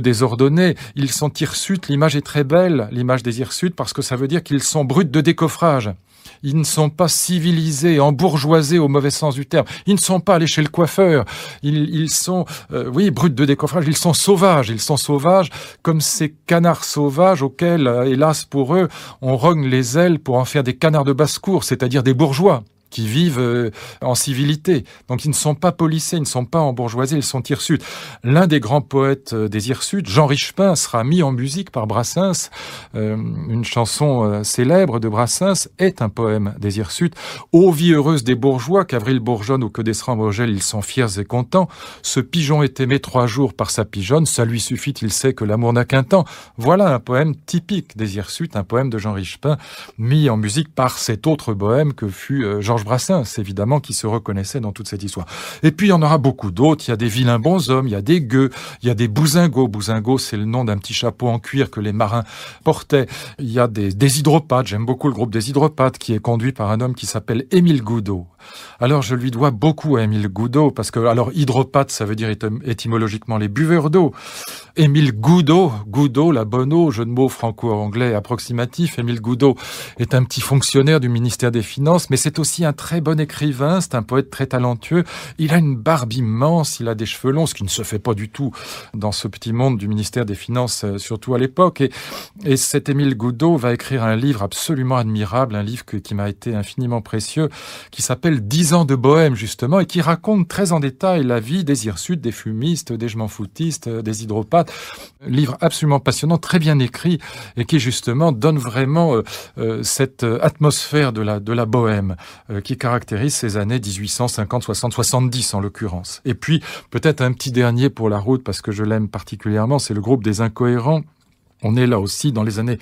désordonnée. Ils sont hirsutes, l'image est très belle, l'image des hirsutes, parce que ça veut dire qu'ils sont bruts de décoffrage. Ils ne sont pas civilisés, embourgeoisés au mauvais sens du terme. Ils ne sont pas allés chez le coiffeur. Ils sont, bruts de décoffrage. Ils sont sauvages. Ils sont sauvages comme ces canards sauvages auxquels, hélas pour eux, on rogne les ailes pour en faire des canards de basse-cour, c'est-à-dire des bourgeois qui vivent en civilité. Donc ils ne sont pas policés, ils ne sont pas embourgeoisés, ils sont hirsutes. L'un des grands poètes des hirsutes, Jean Richepin, sera mis en musique par Brassens. Une chanson célèbre de Brassens est un poème des hirsutes. Ô vie heureuse des bourgeois, qu'Avril bourgeonne ou que d'Esrambrogel, ils sont fiers et contents. Ce pigeon est aimé 3 jours par sa pigeonne, ça lui suffit, il sait que l'amour n'a qu'un temps. Voilà un poème typique des hirsutes, un poème de Jean Richepin, mis en musique par cet autre bohème que fut Georges Brassens, évidemment, qui se reconnaissait dans toute cette histoire. Et puis, il y en aura beaucoup d'autres. Il y a des vilains bonshommes, il y a des gueux, il y a des bousingots. Bousingot, c'est le nom d'un petit chapeau en cuir que les marins portaient. Il y a des hydropathes. J'aime beaucoup le groupe des hydropathes, qui est conduit par un homme qui s'appelle Émile Goudot. Alors, je lui dois beaucoup à Émile Goudot, parce que, alors, hydropathe, ça veut dire étymologiquement les buveurs d'eau. Émile Goudot, la bonne eau, jeu de mots franco-anglais approximatif. Émile Goudot est un petit fonctionnaire du ministère des Finances, mais c'est aussi un très bon écrivain, c'est un poète très talentueux. Il a une barbe immense, il a des cheveux longs, ce qui ne se fait pas du tout dans ce petit monde du ministère des Finances, surtout à l'époque. Et cet Émile Goudot va écrire un livre absolument admirable, un livre qui m'a été infiniment précieux, qui s'appelle 10 ans de Bohème, justement, et qui raconte très en détail la vie des hirsutes, des fumistes, des je m'en foutistes, des hydropathes. Livre absolument passionnant, très bien écrit, et qui justement donne vraiment cette atmosphère de la Bohème, qui caractérise ces années 1850, 60, 70 en l'occurrence. Et puis, peut-être un petit dernier pour la route, parce que je l'aime particulièrement, c'est le groupe des Incohérents. On est là aussi dans les années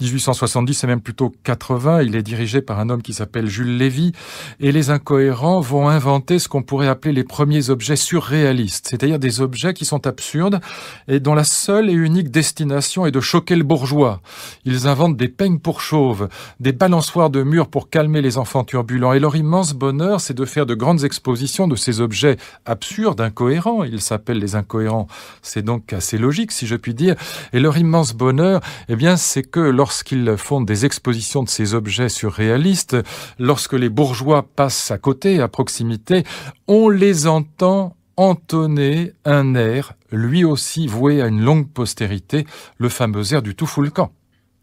1870 et même plutôt 80. Il est dirigé par un homme qui s'appelle Jules Lévy. Et les Incohérents vont inventer ce qu'on pourrait appeler les premiers objets surréalistes, c'est-à-dire des objets qui sont absurdes et dont la seule et unique destination est de choquer le bourgeois. Ils inventent des peignes pour chauves, des balançoires de murs pour calmer les enfants turbulents. Et leur immense bonheur, c'est de faire de grandes expositions de ces objets absurdes, incohérents. Ils s'appellent les Incohérents. C'est donc assez logique, si je puis dire. Et leur immense bonheur, eh bien, c'est que lorsqu'ils font des expositions de ces objets surréalistes, lorsque les bourgeois passent à côté, à proximité, on les entend entonner un air, lui aussi voué à une longue postérité, le fameux air du Tout fout le camp.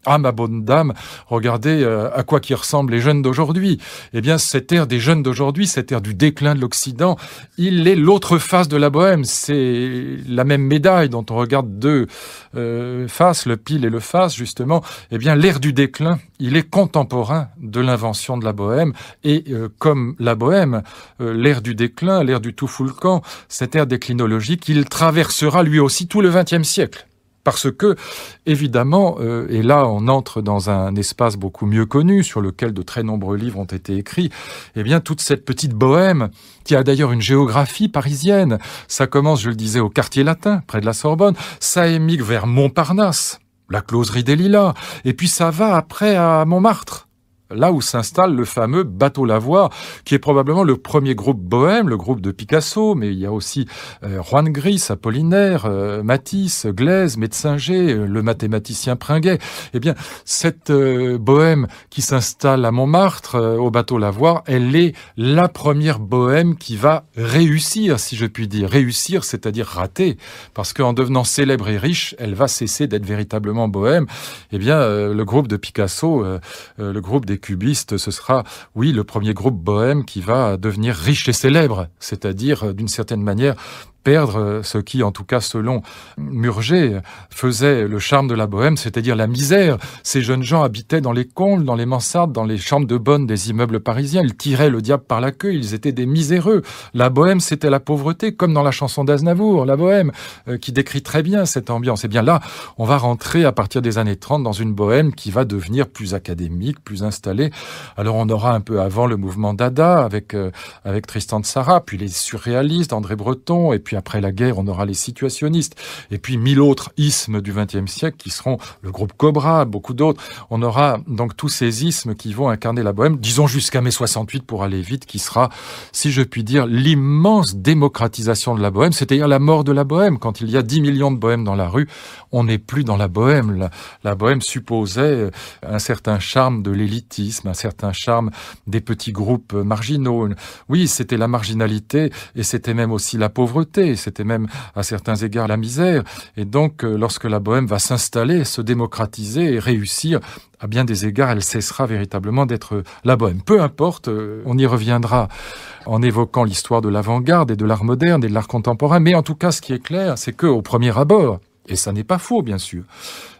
Ah, ma bonne dame, regardez à quoi qui ressemblent les jeunes d'aujourd'hui. Eh bien, cet air des jeunes d'aujourd'hui, cet air du déclin de l'Occident, il est l'autre face de la bohème. C'est la même médaille dont on regarde deux faces, le pile et le face, justement. Eh bien, l'air du déclin, il est contemporain de l'invention de la bohème. Et comme la bohème, l'air du déclin, l'air du tout fout le camp, cet air déclinologique, il traversera lui aussi tout le XXe siècle. Parce que, évidemment, et là on entre dans un espace beaucoup mieux connu, sur lequel de très nombreux livres ont été écrits, eh bien toute cette petite bohème, qui a d'ailleurs une géographie parisienne, ça commence, je le disais, au quartier latin, près de la Sorbonne, ça émigre vers Montparnasse, la closerie des Lilas, et puis ça va après à Montmartre. Là où s'installe le fameux Bateau Lavoir, qui est probablement le premier groupe bohème, le groupe de Picasso, mais il y a aussi Juan Gris, Apollinaire, Matisse, Glaise, Metzinger, le mathématicien Pringuet. Eh bien, cette bohème qui s'installe à Montmartre, au Bateau Lavoir, elle est la première bohème qui va réussir, si je puis dire. Réussir, c'est-à-dire rater, parce qu'en devenant célèbre et riche, elle va cesser d'être véritablement bohème. Eh bien, le groupe de Picasso, le groupe des cubistes, ce sera, oui, le premier groupe bohème qui va devenir riche et célèbre, c'est-à-dire, d'une certaine manière, perdre ce qui, en tout cas selon Murger, faisait le charme de la bohème, c'est-à-dire la misère. Ces jeunes gens habitaient dans les combles, dans les mansardes, dans les chambres de bonne des immeubles parisiens. Ils tiraient le diable par la queue, ils étaient des miséreux. La bohème, c'était la pauvreté, comme dans la chanson d'Aznavour, la bohème, qui décrit très bien cette ambiance. Et bien là, on va rentrer à partir des années 30 dans une bohème qui va devenir plus académique, plus installée. Alors on aura un peu avant le mouvement Dada avec Tristan Tzara, puis les surréalistes, André Breton, et puis après la guerre, on aura les situationnistes, et puis 1000 autres ismes du XXe siècle qui seront le groupe Cobra, beaucoup d'autres. On aura donc tous ces ismes qui vont incarner la bohème, disons jusqu'à mai 68 pour aller vite, qui sera, si je puis dire, l'immense démocratisation de la bohème, c'est-à-dire la mort de la bohème. Quand il y a 10 millions de bohèmes dans la rue, on n'est plus dans la bohème. La bohème supposait un certain charme de l'élitisme, un certain charme des petits groupes marginaux. Oui, c'était la marginalité et c'était même aussi la pauvreté. C'était même à certains égards la misère. Et donc, lorsque la bohème va s'installer, se démocratiser et réussir, à bien des égards, elle cessera véritablement d'être la bohème. Peu importe, on y reviendra en évoquant l'histoire de l'avant-garde et de l'art moderne et de l'art contemporain. Mais en tout cas, ce qui est clair, c'est qu'au premier abord, et ça n'est pas faux, bien sûr,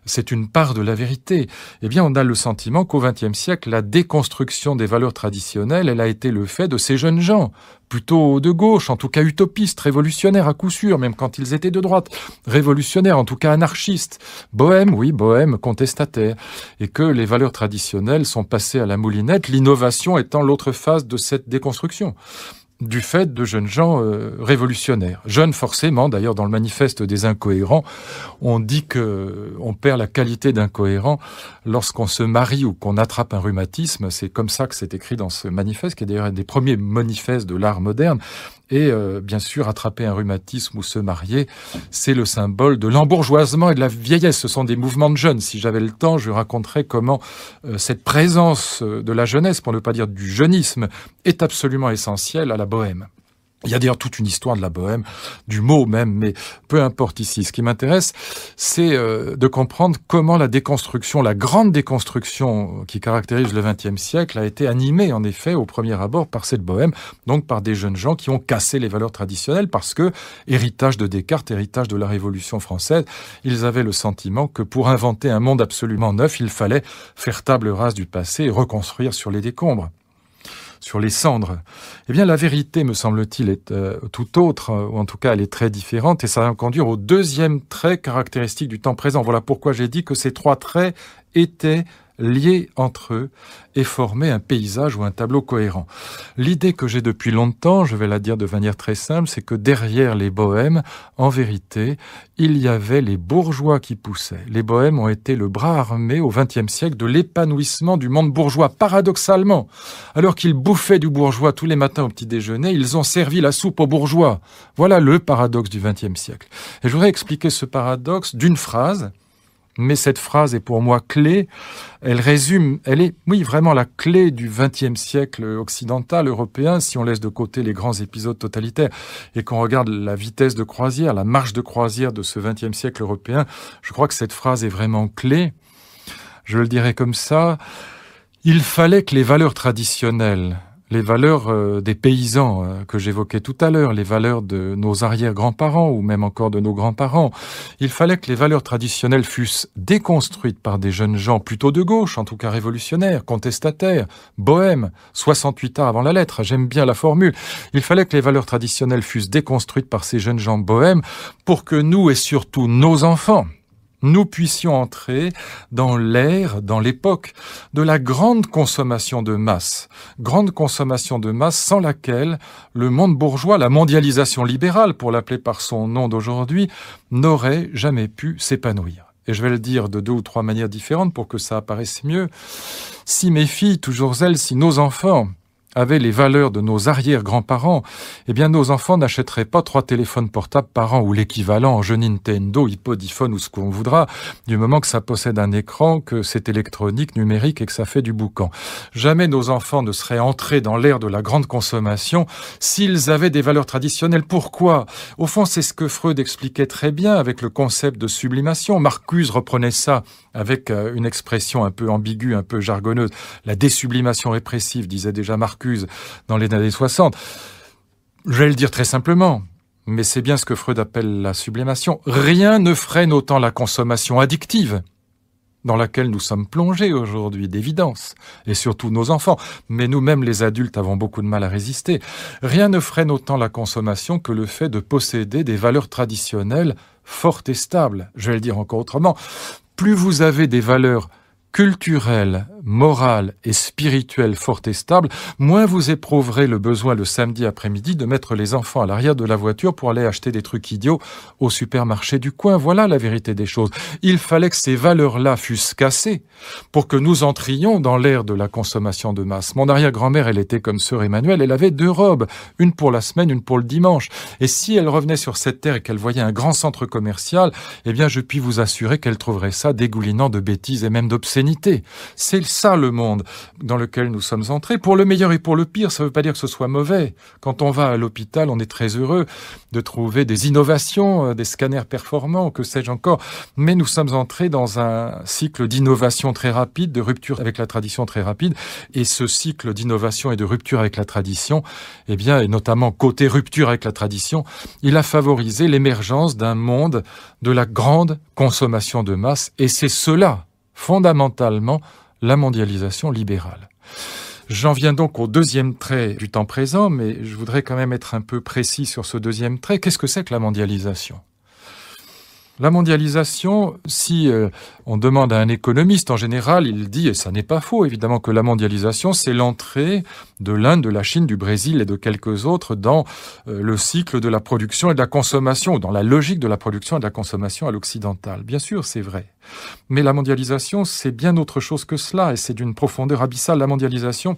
c'est une part de la vérité. Eh bien, on a le sentiment qu'au XXe siècle, la déconstruction des valeurs traditionnelles, elle a été le fait de ces jeunes gens, plutôt de gauche, en tout cas utopistes, révolutionnaires à coup sûr, même quand ils étaient de droite, révolutionnaires, en tout cas anarchistes, bohème, oui, bohème, contestataire, et que les valeurs traditionnelles sont passées à la moulinette, l'innovation étant l'autre phase de cette déconstruction, du fait de jeunes gens révolutionnaires. Jeunes forcément, d'ailleurs dans le manifeste des incohérents, on dit que on perd la qualité d'incohérent lorsqu'on se marie ou qu'on attrape un rhumatisme. C'est comme ça que c'est écrit dans ce manifeste, qui est d'ailleurs un des premiers manifestes de l'art moderne. Et bien sûr, attraper un rhumatisme ou se marier, c'est le symbole de l'embourgeoisement et de la vieillesse. Ce sont des mouvements de jeunes. Si j'avais le temps, je raconterais comment cette présence de la jeunesse, pour ne pas dire du jeunisme, est absolument essentielle à la bohème. Il y a d'ailleurs toute une histoire de la bohème, du mot même, mais peu importe ici. Ce qui m'intéresse, c'est de comprendre comment la déconstruction, la grande déconstruction qui caractérise le XXe siècle a été animée, en effet, au premier abord par cette bohème, donc par des jeunes gens qui ont cassé les valeurs traditionnelles parce que, héritage de Descartes, héritage de la Révolution française, ils avaient le sentiment que pour inventer un monde absolument neuf, il fallait faire table rase du passé et reconstruire sur les décombres, sur les cendres. Eh bien, la vérité, me semble-t-il, est tout autre, ou en tout cas, elle est très différente, et ça va me conduire au deuxième trait caractéristique du temps présent. Voilà pourquoi j'ai dit que ces trois traits étaient liés entre eux et formaient un paysage ou un tableau cohérent. L'idée que j'ai depuis longtemps, je vais la dire de manière très simple, c'est que derrière les bohèmes, en vérité, il y avait les bourgeois qui poussaient. Les bohèmes ont été le bras armé au XXe siècle de l'épanouissement du monde bourgeois, paradoxalement. Alors qu'ils bouffaient du bourgeois tous les matins au petit déjeuner, ils ont servi la soupe aux bourgeois. Voilà le paradoxe du XXe siècle. Et je voudrais expliquer ce paradoxe d'une phrase Mais cette phrase est pour moi clé. Elle résume, elle est, oui, vraiment la clé du XXe siècle occidental, européen, si on laisse de côté les grands épisodes totalitaires et qu'on regarde la vitesse de croisière, la marche de croisière de ce XXe siècle européen. Je crois que cette phrase est vraiment clé. Je le dirais comme ça. Il fallait que les valeurs traditionnelles, les valeurs des paysans que j'évoquais tout à l'heure, les valeurs de nos arrière-grands-parents ou même encore de nos grands-parents, il fallait que les valeurs traditionnelles fussent déconstruites par des jeunes gens plutôt de gauche, en tout cas révolutionnaires, contestataires, bohèmes, 68 ans avant la lettre, j'aime bien la formule. Il fallait que les valeurs traditionnelles fussent déconstruites par ces jeunes gens bohèmes pour que nous et surtout nos enfants, nous puissions entrer dans l'ère, dans l'époque de la grande consommation de masse sans laquelle le monde bourgeois, la mondialisation libérale, pour l'appeler par son nom d'aujourd'hui, n'aurait jamais pu s'épanouir. Et je vais le dire de 2 ou 3 manières différentes pour que ça apparaisse mieux. Si mes filles, toujours elles, si nos enfants avaient les valeurs de nos arrière-grands-parents, eh bien nos enfants n'achèteraient pas 3 téléphones portables par an ou l'équivalent en jeu Nintendo, iPod, ou ce qu'on voudra, du moment que ça possède un écran, que c'est électronique, numérique et que ça fait du boucan. Jamais nos enfants ne seraient entrés dans l'ère de la grande consommation s'ils avaient des valeurs traditionnelles. Pourquoi ? Au fond, c'est ce que Freud expliquait très bien avec le concept de sublimation. Marcuse reprenait ça avec une expression un peu ambiguë, un peu jargonneuse. La désublimation répressive, disait déjà Marcuse dans les années 60. Je vais le dire très simplement, mais c'est bien ce que Freud appelle la sublimation. Rien ne freine autant la consommation addictive dans laquelle nous sommes plongés aujourd'hui, d'évidence, et surtout nos enfants. Mais nous-mêmes, les adultes, avons beaucoup de mal à résister. Rien ne freine autant la consommation que le fait de posséder des valeurs traditionnelles fortes et stables. Je vais le dire encore autrement. Plus vous avez des valeurs culturelle, morale et spirituelle forte et stable, moins vous éprouverez le besoin le samedi après-midi de mettre les enfants à l'arrière de la voiture pour aller acheter des trucs idiots au supermarché du coin. Voilà la vérité des choses. Il fallait que ces valeurs-là fussent cassées pour que nous entrions dans l'ère de la consommation de masse. Mon arrière-grand-mère, elle était comme sœur Emmanuelle, elle avait 2 robes, une pour la semaine, une pour le dimanche. Et si elle revenait sur cette terre et qu'elle voyait un grand centre commercial, eh bien je puis vous assurer qu'elle trouverait ça dégoulinant de bêtises et même d'obscénités. C'est ça le monde dans lequel nous sommes entrés. Pour le meilleur et pour le pire, ça ne veut pas dire que ce soit mauvais. Quand on va à l'hôpital, on est très heureux de trouver des innovations, des scanners performants, que sais-je encore. Mais nous sommes entrés dans un cycle d'innovation très rapide, de rupture avec la tradition très rapide. Et ce cycle d'innovation et de rupture avec la tradition, eh bien, et notamment côté rupture avec la tradition, il a favorisé l'émergence d'un monde de la grande consommation de masse. Et c'est cela, fondamentalement, la mondialisation libérale. J'en viens donc au 2e trait du temps présent, mais je voudrais quand même être un peu précis sur ce 2e trait. Qu'est-ce que c'est que la mondialisation ? La mondialisation, si on demande à un économiste en général, il dit, et ça n'est pas faux évidemment, que la mondialisation, c'est l'entrée de l'Inde, de la Chine, du Brésil et de quelques autres dans le cycle de la production et de la consommation, dans la logique de la production et de la consommation à l'occidental. Bien sûr, c'est vrai. Mais la mondialisation, c'est bien autre chose que cela, et c'est d'une profondeur abyssale. La mondialisation,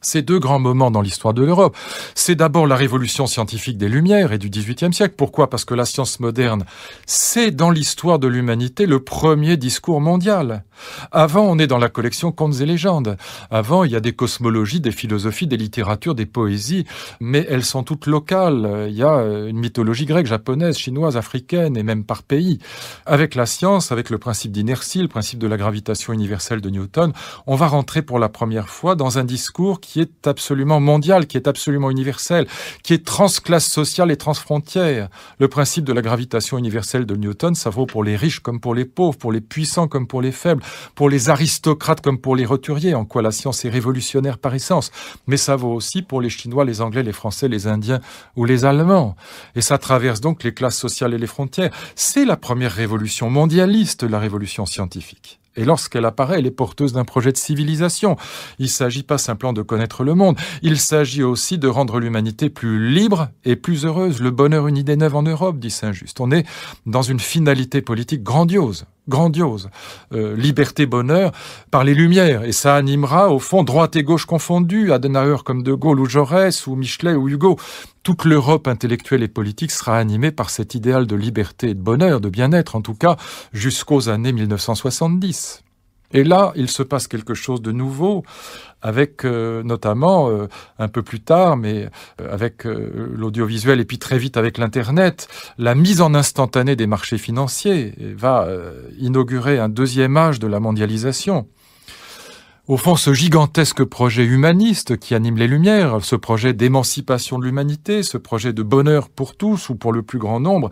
c'est 2 grands moments dans l'histoire de l'Europe. C'est d'abord la révolution scientifique des Lumières et du XVIIIe siècle. Pourquoi ? Parce que la science moderne, c'est dans l'histoire de l'humanité le premier discours mondial. Avant, on est dans la collection contes et légendes. Avant, il y a des cosmologies, des philosophies, des littératures, des poésies, mais elles sont toutes locales. Il y a une mythologie grecque, japonaise, chinoise, africaine et même par pays. Avec la science, avec le principe d'inertie, le principe de la gravitation universelle de Newton, on va rentrer pour la première fois dans un discours qui est absolument mondial, qui est absolument universel, qui est transclasse sociale et transfrontière. Le principe de la gravitation universelle de Newton, ça vaut pour les riches comme pour les pauvres, pour les puissants comme pour les faibles, pour les aristocrates comme pour les roturiers, en quoi la science est révolutionnaire par essence. Mais ça vaut aussi pour les Chinois, les Anglais, les Français, les Indiens ou les Allemands. Et ça traverse donc les classes sociales et les frontières. C'est la première révolution mondialiste, la révolution scientifique. Et lorsqu'elle apparaît, elle est porteuse d'un projet de civilisation. Il ne s'agit pas simplement de connaître le monde, il s'agit aussi de rendre l'humanité plus libre et plus heureuse. Le bonheur, une idée neuve en Europe, dit Saint-Just. On est dans une finalité politique grandiose. grandiose. Liberté, bonheur, par les Lumières. Et ça animera, au fond, droite et gauche confondues, Adenauer comme De Gaulle ou Jaurès, ou Michelet ou Hugo. Toute l'Europe intellectuelle et politique sera animée par cet idéal de liberté et de bonheur, de bien-être, en tout cas, jusqu'aux années 1970. Et là, il se passe quelque chose de nouveau, avec notamment, un peu plus tard, mais avec l'audiovisuel et puis très vite avec l'Internet, la mise en instantané des marchés financiers va inaugurer un deuxième âge de la mondialisation. Au fond, ce gigantesque projet humaniste qui anime les Lumières, ce projet d'émancipation de l'humanité, ce projet de bonheur pour tous ou pour le plus grand nombre,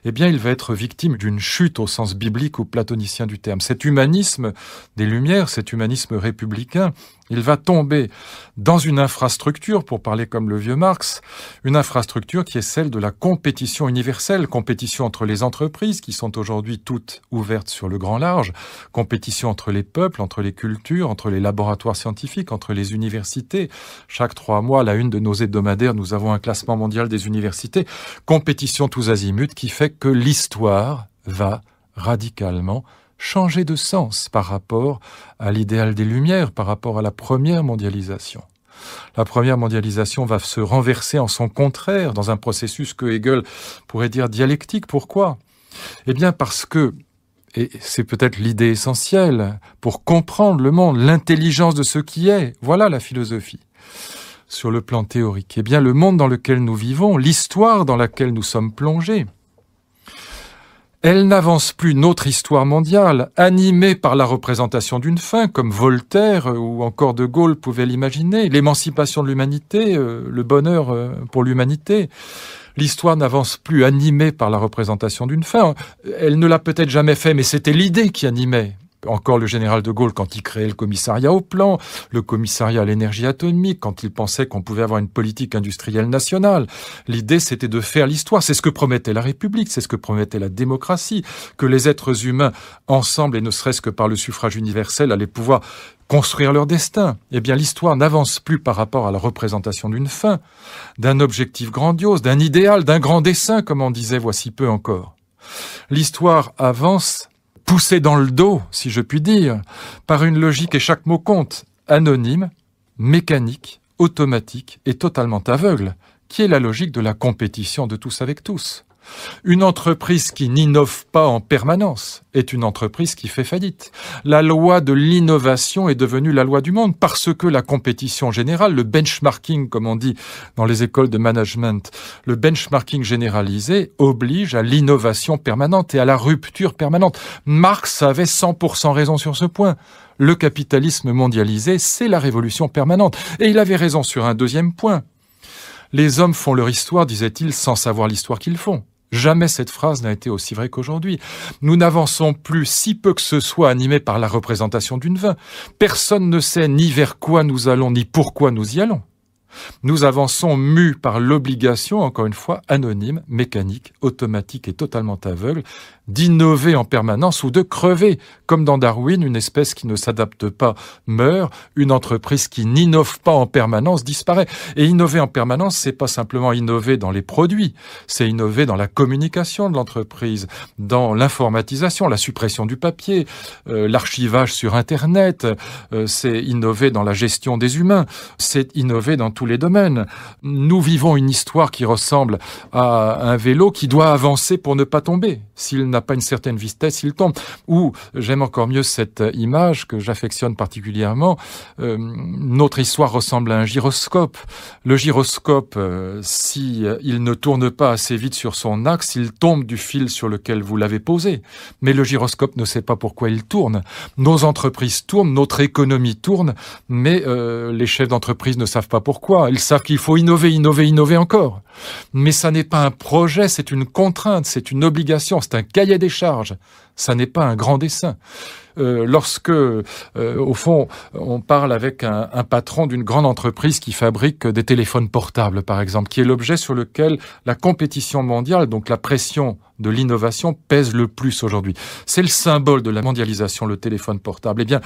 eh bien, il va être victime d'une chute au sens biblique ou platonicien du terme. Cet humanisme des Lumières, cet humanisme républicain, il va tomber dans une infrastructure, pour parler comme le vieux Marx, une infrastructure qui est celle de la compétition universelle, compétition entre les entreprises qui sont aujourd'hui toutes ouvertes sur le grand large, compétition entre les peuples, entre les cultures, entre les laboratoires scientifiques, entre les universités. Chaque 3 mois, à la une de nos hebdomadaires, nous avons un classement mondial des universités. Compétition tous azimuts qui fait que l'histoire va radicalement changer de sens par rapport à l'idéal des Lumières, par rapport à la première mondialisation. La première mondialisation va se renverser en son contraire, dans un processus que Hegel pourrait dire dialectique. Pourquoi ? Eh bien parce que, et c'est peut-être l'idée essentielle, pour comprendre le monde, l'intelligence de ce qui est, voilà la philosophie. Sur le plan théorique, eh bien le monde dans lequel nous vivons, l'histoire dans laquelle nous sommes plongés, elle n'avance plus notre histoire mondiale, animée par la représentation d'une fin, comme Voltaire ou encore De Gaulle pouvaient l'imaginer, l'émancipation de l'humanité, le bonheur pour l'humanité. L'histoire n'avance plus animée par la représentation d'une fin. Elle ne l'a peut-être jamais fait, mais c'était l'idée qui animait. Encore le général de Gaulle quand il créait le commissariat au plan, le commissariat à l'énergie atomique, quand il pensait qu'on pouvait avoir une politique industrielle nationale. L'idée, c'était de faire l'histoire. C'est ce que promettait la République, c'est ce que promettait la démocratie, que les êtres humains, ensemble, et ne serait-ce que par le suffrage universel, allaient pouvoir construire leur destin. Eh bien, l'histoire n'avance plus par rapport à la représentation d'une fin, d'un objectif grandiose, d'un idéal, d'un grand dessein, comme on disait voici peu encore. L'histoire avance poussé dans le dos, si je puis dire, par une logique, et chaque mot compte, anonyme, mécanique, automatique et totalement aveugle, qui est la logique de la compétition de tous avec tous. Une entreprise qui n'innove pas en permanence est une entreprise qui fait faillite. La loi de l'innovation est devenue la loi du monde parce que la compétition générale, le benchmarking, comme on dit dans les écoles de management, le benchmarking généralisé oblige à l'innovation permanente et à la rupture permanente. Marx avait 100% raison sur ce point. Le capitalisme mondialisé, c'est la révolution permanente. Et il avait raison sur un deuxième point. Les hommes font leur histoire, disait-il, sans savoir l'histoire qu'ils font. Jamais cette phrase n'a été aussi vraie qu'aujourd'hui. Nous n'avançons plus, si peu que ce soit, animés par la représentation d'une fin. Personne ne sait ni vers quoi nous allons, ni pourquoi nous y allons. Nous avançons mus par l'obligation, encore une fois, anonyme, mécanique, automatique et totalement aveugle, d'innover en permanence ou de crever. Comme dans Darwin, une espèce qui ne s'adapte pas meurt, une entreprise qui n'innove pas en permanence disparaît. Et innover en permanence, c'est pas simplement innover dans les produits, c'est innover dans la communication de l'entreprise, dans l'informatisation, la suppression du papier, l'archivage sur Internet, c'est innover dans la gestion des humains, c'est innover dans tous les domaines. Nous vivons une histoire qui ressemble à un vélo qui doit avancer pour ne pas tomber. S'il n'a pas une certaine vitesse, il tombe. Ou, j'aime encore mieux cette image que j'affectionne particulièrement, notre histoire ressemble à un gyroscope. Le gyroscope, si il ne tourne pas assez vite sur son axe, il tombe du fil sur lequel vous l'avez posé. Mais le gyroscope ne sait pas pourquoi il tourne. Nos entreprises tournent, notre économie tourne, mais les chefs d'entreprise ne savent pas pourquoi. Ils savent qu'il faut innover, innover, innover encore. Mais ça n'est pas un projet, c'est une contrainte, c'est une obligation, c'est un cahier des charges. Ça n'est pas un grand dessein. Lorsque, au fond, on parle avec un patron d'une grande entreprise qui fabrique des téléphones portables, par exemple, qui est l'objet sur lequel la compétition mondiale, donc la pression de l'innovation, pèse le plus aujourd'hui. C'est le symbole de la mondialisation, le téléphone portable. Eh bien,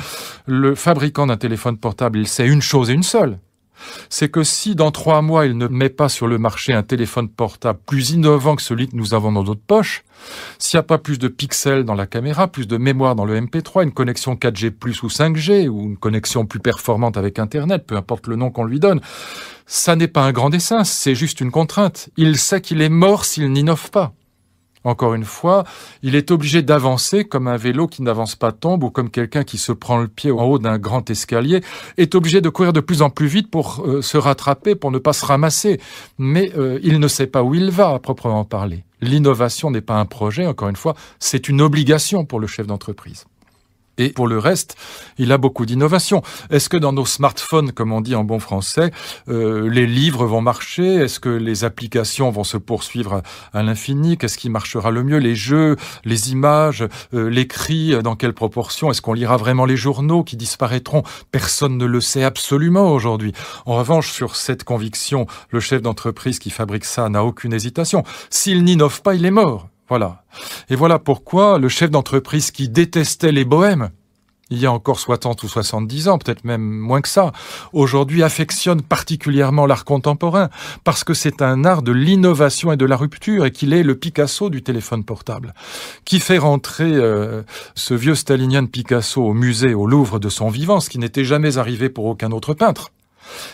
le fabricant d'un téléphone portable, il sait une chose et une seule. c'est que si dans 3 mois, il ne met pas sur le marché un téléphone portable plus innovant que celui que nous avons dans notre poche, s'il n'y a pas plus de pixels dans la caméra, plus de mémoire dans le MP3, une connexion 4G plus ou 5G, ou une connexion plus performante avec Internet, peu importe le nom qu'on lui donne, ça n'est pas un grand dessein, c'est juste une contrainte. Il sait qu'il est mort s'il n'innove pas. Encore une fois, il est obligé d'avancer comme un vélo qui n'avance pas tombe ou comme quelqu'un qui se prend le pied en haut d'un grand escalier est obligé de courir de plus en plus vite pour se rattraper, pour ne pas se ramasser. Mais il ne sait pas où il va, à proprement parler. L'innovation n'est pas un projet, encore une fois, c'est une obligation pour le chef d'entreprise. Et pour le reste, il a beaucoup d'innovation. Est-ce que dans nos smartphones, comme on dit en bon français, les livres vont marcher? Est-ce que les applications vont se poursuivre à l'infini? Qu'est-ce qui marchera le mieux? Les jeux, les images, l'écrit, dans quelle proportion? Est-ce qu'on lira vraiment les journaux qui disparaîtront? Personne ne le sait absolument aujourd'hui. En revanche, sur cette conviction, le chef d'entreprise qui fabrique ça n'a aucune hésitation. S'il n'innove pas, il est mort. Voilà. Et voilà pourquoi le chef d'entreprise qui détestait les bohèmes, il y a encore 60 ou 70 ans, peut-être même moins que ça, aujourd'hui affectionne particulièrement l'art contemporain, parce que c'est un art de l'innovation et de la rupture, et qu'il est le Picasso du téléphone portable. Qui fait rentrer ce vieux stalinien de Picasso au musée, au Louvre de son vivant, ce qui n'était jamais arrivé pour aucun autre peintre?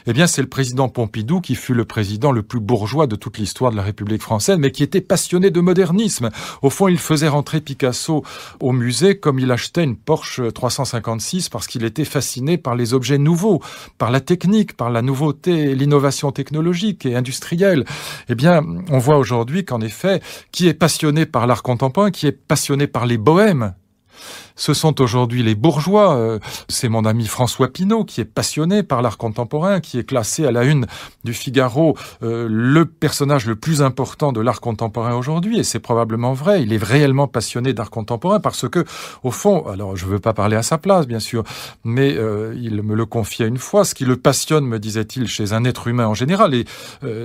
Eh bien, c'est le président Pompidou qui fut le président le plus bourgeois de toute l'histoire de la République française, mais qui était passionné de modernisme. Au fond, il faisait rentrer Picasso au musée comme il achetait une Porsche 356 parce qu'il était fasciné par les objets nouveaux, par la technique, par la nouveauté, l'innovation technologique et industrielle. Eh bien, on voit aujourd'hui qu'en effet, qui est passionné par l'art contemporain, qui est passionné par les bohèmes, ce sont aujourd'hui les bourgeois. C'est mon ami François Pinault qui est passionné par l'art contemporain, qui est classé à la une du Figaro, le personnage le plus important de l'art contemporain aujourd'hui. Et c'est probablement vrai. Il est réellement passionné d'art contemporain parce que, au fond, alors je ne veux pas parler à sa place, bien sûr, mais il me le confiait une fois. Ce qui le passionne, me disait-il, chez un être humain en général et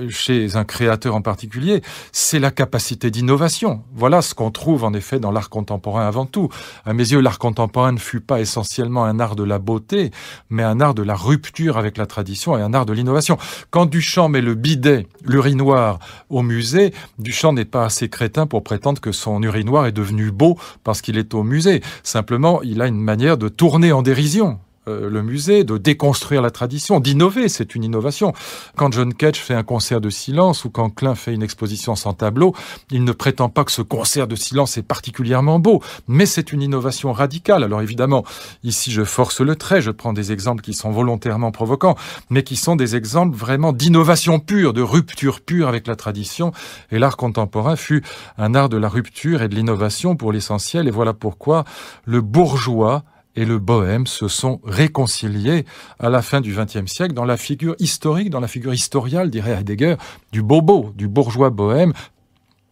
chez un créateur en particulier, c'est la capacité d'innovation. Voilà ce qu'on trouve en effet dans l'art contemporain avant tout. À mes yeux, l'art contemporain ne fut pas essentiellement un art de la beauté, mais un art de la rupture avec la tradition et un art de l'innovation. Quand Duchamp met le bidet, l'urinoir, au musée, Duchamp n'est pas assez crétin pour prétendre que son urinoir est devenu beau parce qu'il est au musée. Simplement, il a une manière de tourner en dérision le musée, de déconstruire la tradition, d'innover, c'est une innovation. Quand John Cage fait un concert de silence ou quand Klein fait une exposition sans tableau, il ne prétend pas que ce concert de silence est particulièrement beau, mais c'est une innovation radicale. Alors évidemment, ici je force le trait, je prends des exemples qui sont volontairement provocants, mais qui sont des exemples vraiment d'innovation pure, de rupture pure avec la tradition. Et l'art contemporain fut un art de la rupture et de l'innovation pour l'essentiel, et voilà pourquoi le bourgeois et le bohème se sont réconciliés à la fin du XXe siècle dans la figure historique, dans la figure historiale, dirait Heidegger, du bobo, du bourgeois bohème,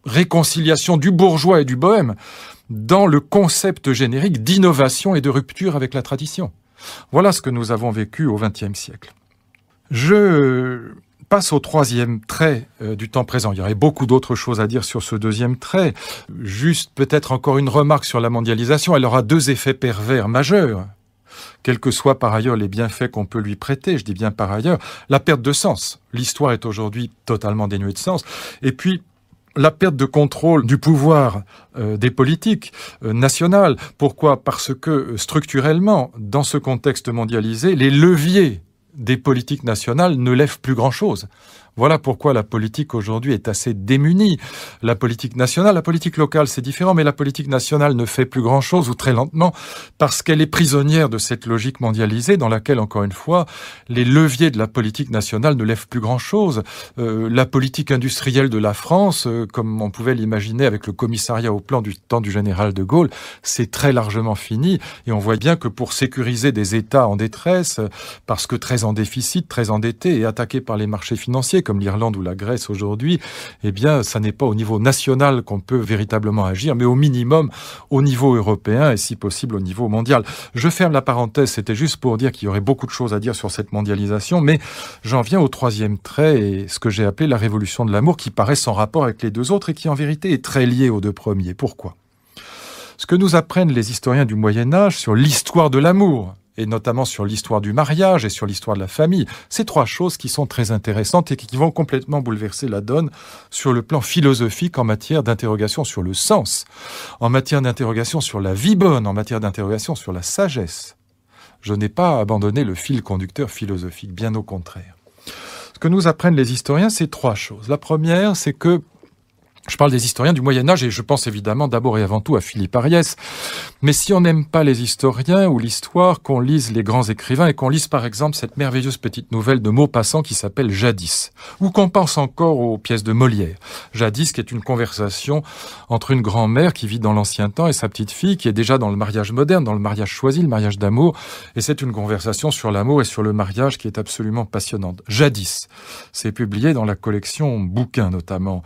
réconciliation du bourgeois et du bohème dans le concept générique d'innovation et de rupture avec la tradition. Voilà ce que nous avons vécu au XXe siècle. Je passe au troisième trait du temps présent. Il y aurait beaucoup d'autres choses à dire sur ce deuxième trait. Juste peut-être encore une remarque sur la mondialisation. Elle aura 2 effets pervers majeurs, quels que soient par ailleurs les bienfaits qu'on peut lui prêter. Je dis bien par ailleurs, la perte de sens. L'histoire est aujourd'hui totalement dénuée de sens. Et puis, la perte de contrôle du pouvoir des politiques nationales. Pourquoi ? Parce que structurellement, dans ce contexte mondialisé, les leviers des politiques nationales ne lèvent plus grand-chose. Voilà pourquoi la politique aujourd'hui est assez démunie. La politique nationale, la politique locale, c'est différent, mais la politique nationale ne fait plus grand-chose ou très lentement parce qu'elle est prisonnière de cette logique mondialisée dans laquelle, encore une fois, les leviers de la politique nationale ne lèvent plus grand-chose. La politique industrielle de la France, comme on pouvait l'imaginer avec le commissariat au plan du temps du général de Gaulle, c'est très largement fini et on voit bien que pour sécuriser des États en détresse, parce que très en déficit, très endettés et attaqués par les marchés financiers, comme l'Irlande ou la Grèce aujourd'hui, eh bien, ça n'est pas au niveau national qu'on peut véritablement agir, mais au minimum au niveau européen et si possible au niveau mondial. Je ferme la parenthèse, c'était juste pour dire qu'il y aurait beaucoup de choses à dire sur cette mondialisation, mais j'en viens au troisième trait et ce que j'ai appelé la révolution de l'amour qui paraît sans rapport avec les 2 autres et qui en vérité est très lié aux 2 premiers. Pourquoi ? Ce que nous apprennent les historiens du Moyen-Âge sur l'histoire de l'amour et notamment sur l'histoire du mariage et sur l'histoire de la famille. Ces 3 choses qui sont très intéressantes et qui vont complètement bouleverser la donne sur le plan philosophique en matière d'interrogation sur le sens, en matière d'interrogation sur la vie bonne, en matière d'interrogation sur la sagesse. Je n'ai pas abandonné le fil conducteur philosophique, bien au contraire. Ce que nous apprennent les historiens, c'est 3 choses. La première, c'est que je parle des historiens du Moyen-Âge et je pense évidemment d'abord et avant tout à Philippe Ariès. Mais si on n'aime pas les historiens ou l'histoire, qu'on lise les grands écrivains et qu'on lise par exemple cette merveilleuse petite nouvelle de Maupassant qui s'appelle Jadis, ou qu'on pense encore aux pièces de Molière. Jadis qui est une conversation entre une grand-mère qui vit dans l'ancien temps et sa petite-fille qui est déjà dans le mariage moderne, dans le mariage choisi, le mariage d'amour. Et c'est une conversation sur l'amour et sur le mariage qui est absolument passionnante. Jadis, c'est publié dans la collection Bouquins notamment.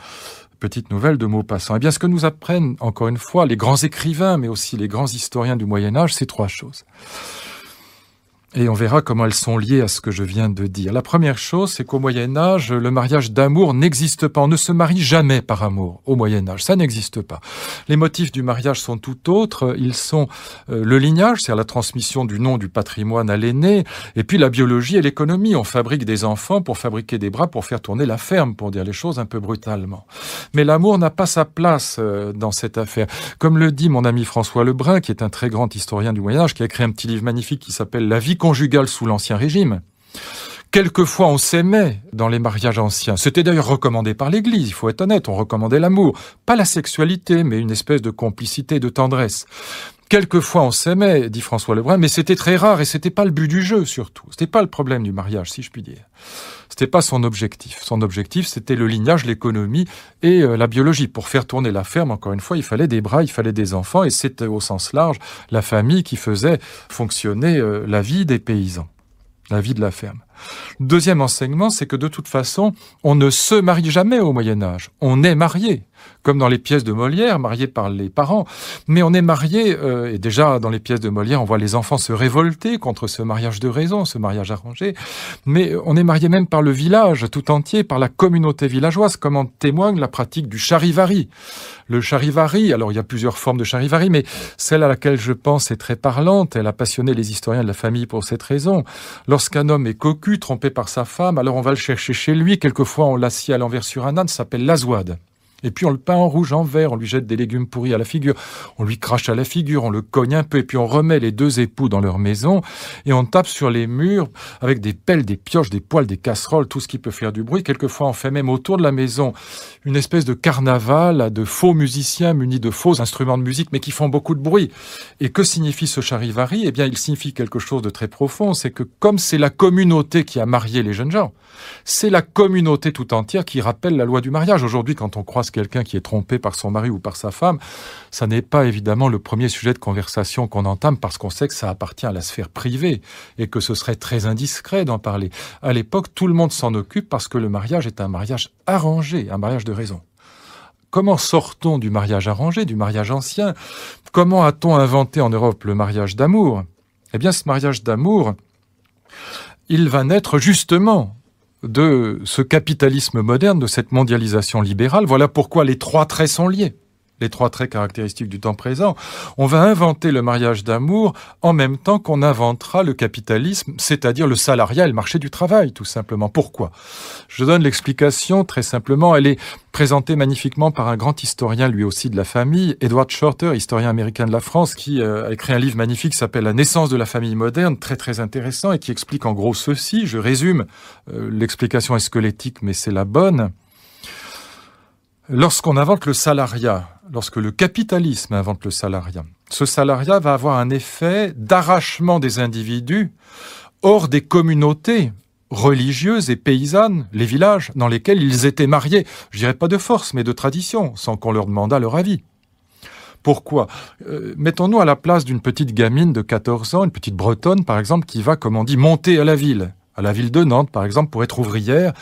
Petite nouvelle de Maupassant. Eh bien, ce que nous apprennent, encore une fois, les grands écrivains, mais aussi les grands historiens du Moyen-Âge, c'est 3 choses. Et on verra comment elles sont liées à ce que je viens de dire. La première chose, c'est qu'au Moyen-Âge, le mariage d'amour n'existe pas. On ne se marie jamais par amour au Moyen-Âge. Ça n'existe pas. Les motifs du mariage sont tout autres. Ils sont le lignage, c'est-à-dire la transmission du nom du patrimoine à l'aîné, et puis la biologie et l'économie. On fabrique des enfants pour fabriquer des bras, pour faire tourner la ferme, pour dire les choses un peu brutalement. Mais l'amour n'a pas sa place dans cette affaire. Comme le dit mon ami François Lebrun, qui est un très grand historien du Moyen-Âge, qui a écrit un petit livre magnifique qui s'appelle « La vie conjugale sous l'Ancien Régime ». Quelquefois, on s'aimait dans les mariages anciens. C'était d'ailleurs recommandé par l'Église, il faut être honnête, on recommandait l'amour. Pas la sexualité, mais une espèce de complicité, de tendresse. Quelquefois, on s'aimait, dit François Lebrun, mais c'était très rare et c'était pas le but du jeu, surtout. C'était pas le problème du mariage, si je puis dire. C'était pas son objectif. Son objectif, c'était le lignage, l'économie et la biologie. Pour faire tourner la ferme, encore une fois, il fallait des bras, il fallait des enfants, et c'était au sens large la famille qui faisait fonctionner la vie des paysans, la vie de la ferme. Deuxième enseignement, c'est que de toute façon, on ne se marie jamais au Moyen-Âge. On est marié, comme dans les pièces de Molière, marié par les parents. Mais on est marié, et déjà dans les pièces de Molière, on voit les enfants se révolter contre ce mariage de raison, ce mariage arrangé. Mais on est marié même par le village tout entier, par la communauté villageoise, comme en témoigne la pratique du charivari. Le charivari, alors il y a plusieurs formes de charivari, mais celle à laquelle je pense est très parlante. Elle a passionné les historiens de la famille pour cette raison. Lorsqu'un homme est cocu, trompé par sa femme, alors on va le chercher chez lui. Quelquefois, on l'assied à l'envers sur un âne, ça s'appelle l'azouade. Et puis on le peint en rouge, en vert, on lui jette des légumes pourris à la figure, on lui crache à la figure, on le cogne un peu, et puis on remet les 2 époux dans leur maison, et on tape sur les murs avec des pelles, des pioches, des poêles, des casseroles, tout ce qui peut faire du bruit. Quelquefois, on fait même autour de la maison une espèce de carnaval de faux musiciens munis de faux instruments de musique, mais qui font beaucoup de bruit. Et que signifie ce charivari ? Eh bien, il signifie quelque chose de très profond, c'est que comme c'est la communauté qui a marié les jeunes gens, c'est la communauté tout entière qui rappelle la loi du mariage. Aujourd'hui, quand on croise quelqu'un qui est trompé par son mari ou par sa femme, ça n'est pas évidemment le premier sujet de conversation qu'on entame parce qu'on sait que ça appartient à la sphère privée et que ce serait très indiscret d'en parler. À l'époque, tout le monde s'en occupe parce que le mariage est un mariage arrangé, un mariage de raison. Comment sort-on du mariage arrangé, du mariage ancien ? Comment a-t-on inventé en Europe le mariage d'amour ? Eh bien, ce mariage d'amour, il va naître justement de ce capitalisme moderne, de cette mondialisation libérale. Voilà pourquoi les 3 traits sont liés. Les 3 traits caractéristiques du temps présent. On va inventer le mariage d'amour en même temps qu'on inventera le capitalisme, c'est-à-dire le salariat et le marché du travail, tout simplement. Pourquoi ? Je donne l'explication très simplement. Elle est présentée magnifiquement par un grand historien, lui aussi de la famille, Edward Shorter, historien américain de la France, qui a écrit un livre magnifique qui s'appelle « La naissance de la famille moderne », très très intéressant, et qui explique en gros ceci. Je résume, l'explication est squelettique, mais c'est la bonne. Lorsqu'on invente le salariat, lorsque le capitalisme invente le salariat, ce salariat va avoir un effet d'arrachement des individus hors des communautés religieuses et paysannes, les villages dans lesquels ils étaient mariés. Je dirais pas de force, mais de tradition, sans qu'on leur demandât leur avis. Pourquoi ? Mettons-nous à la place d'une petite gamine de 14 ans, une petite bretonne par exemple, qui va, comme on dit, monter à la ville de Nantes, par exemple, pour être ouvrière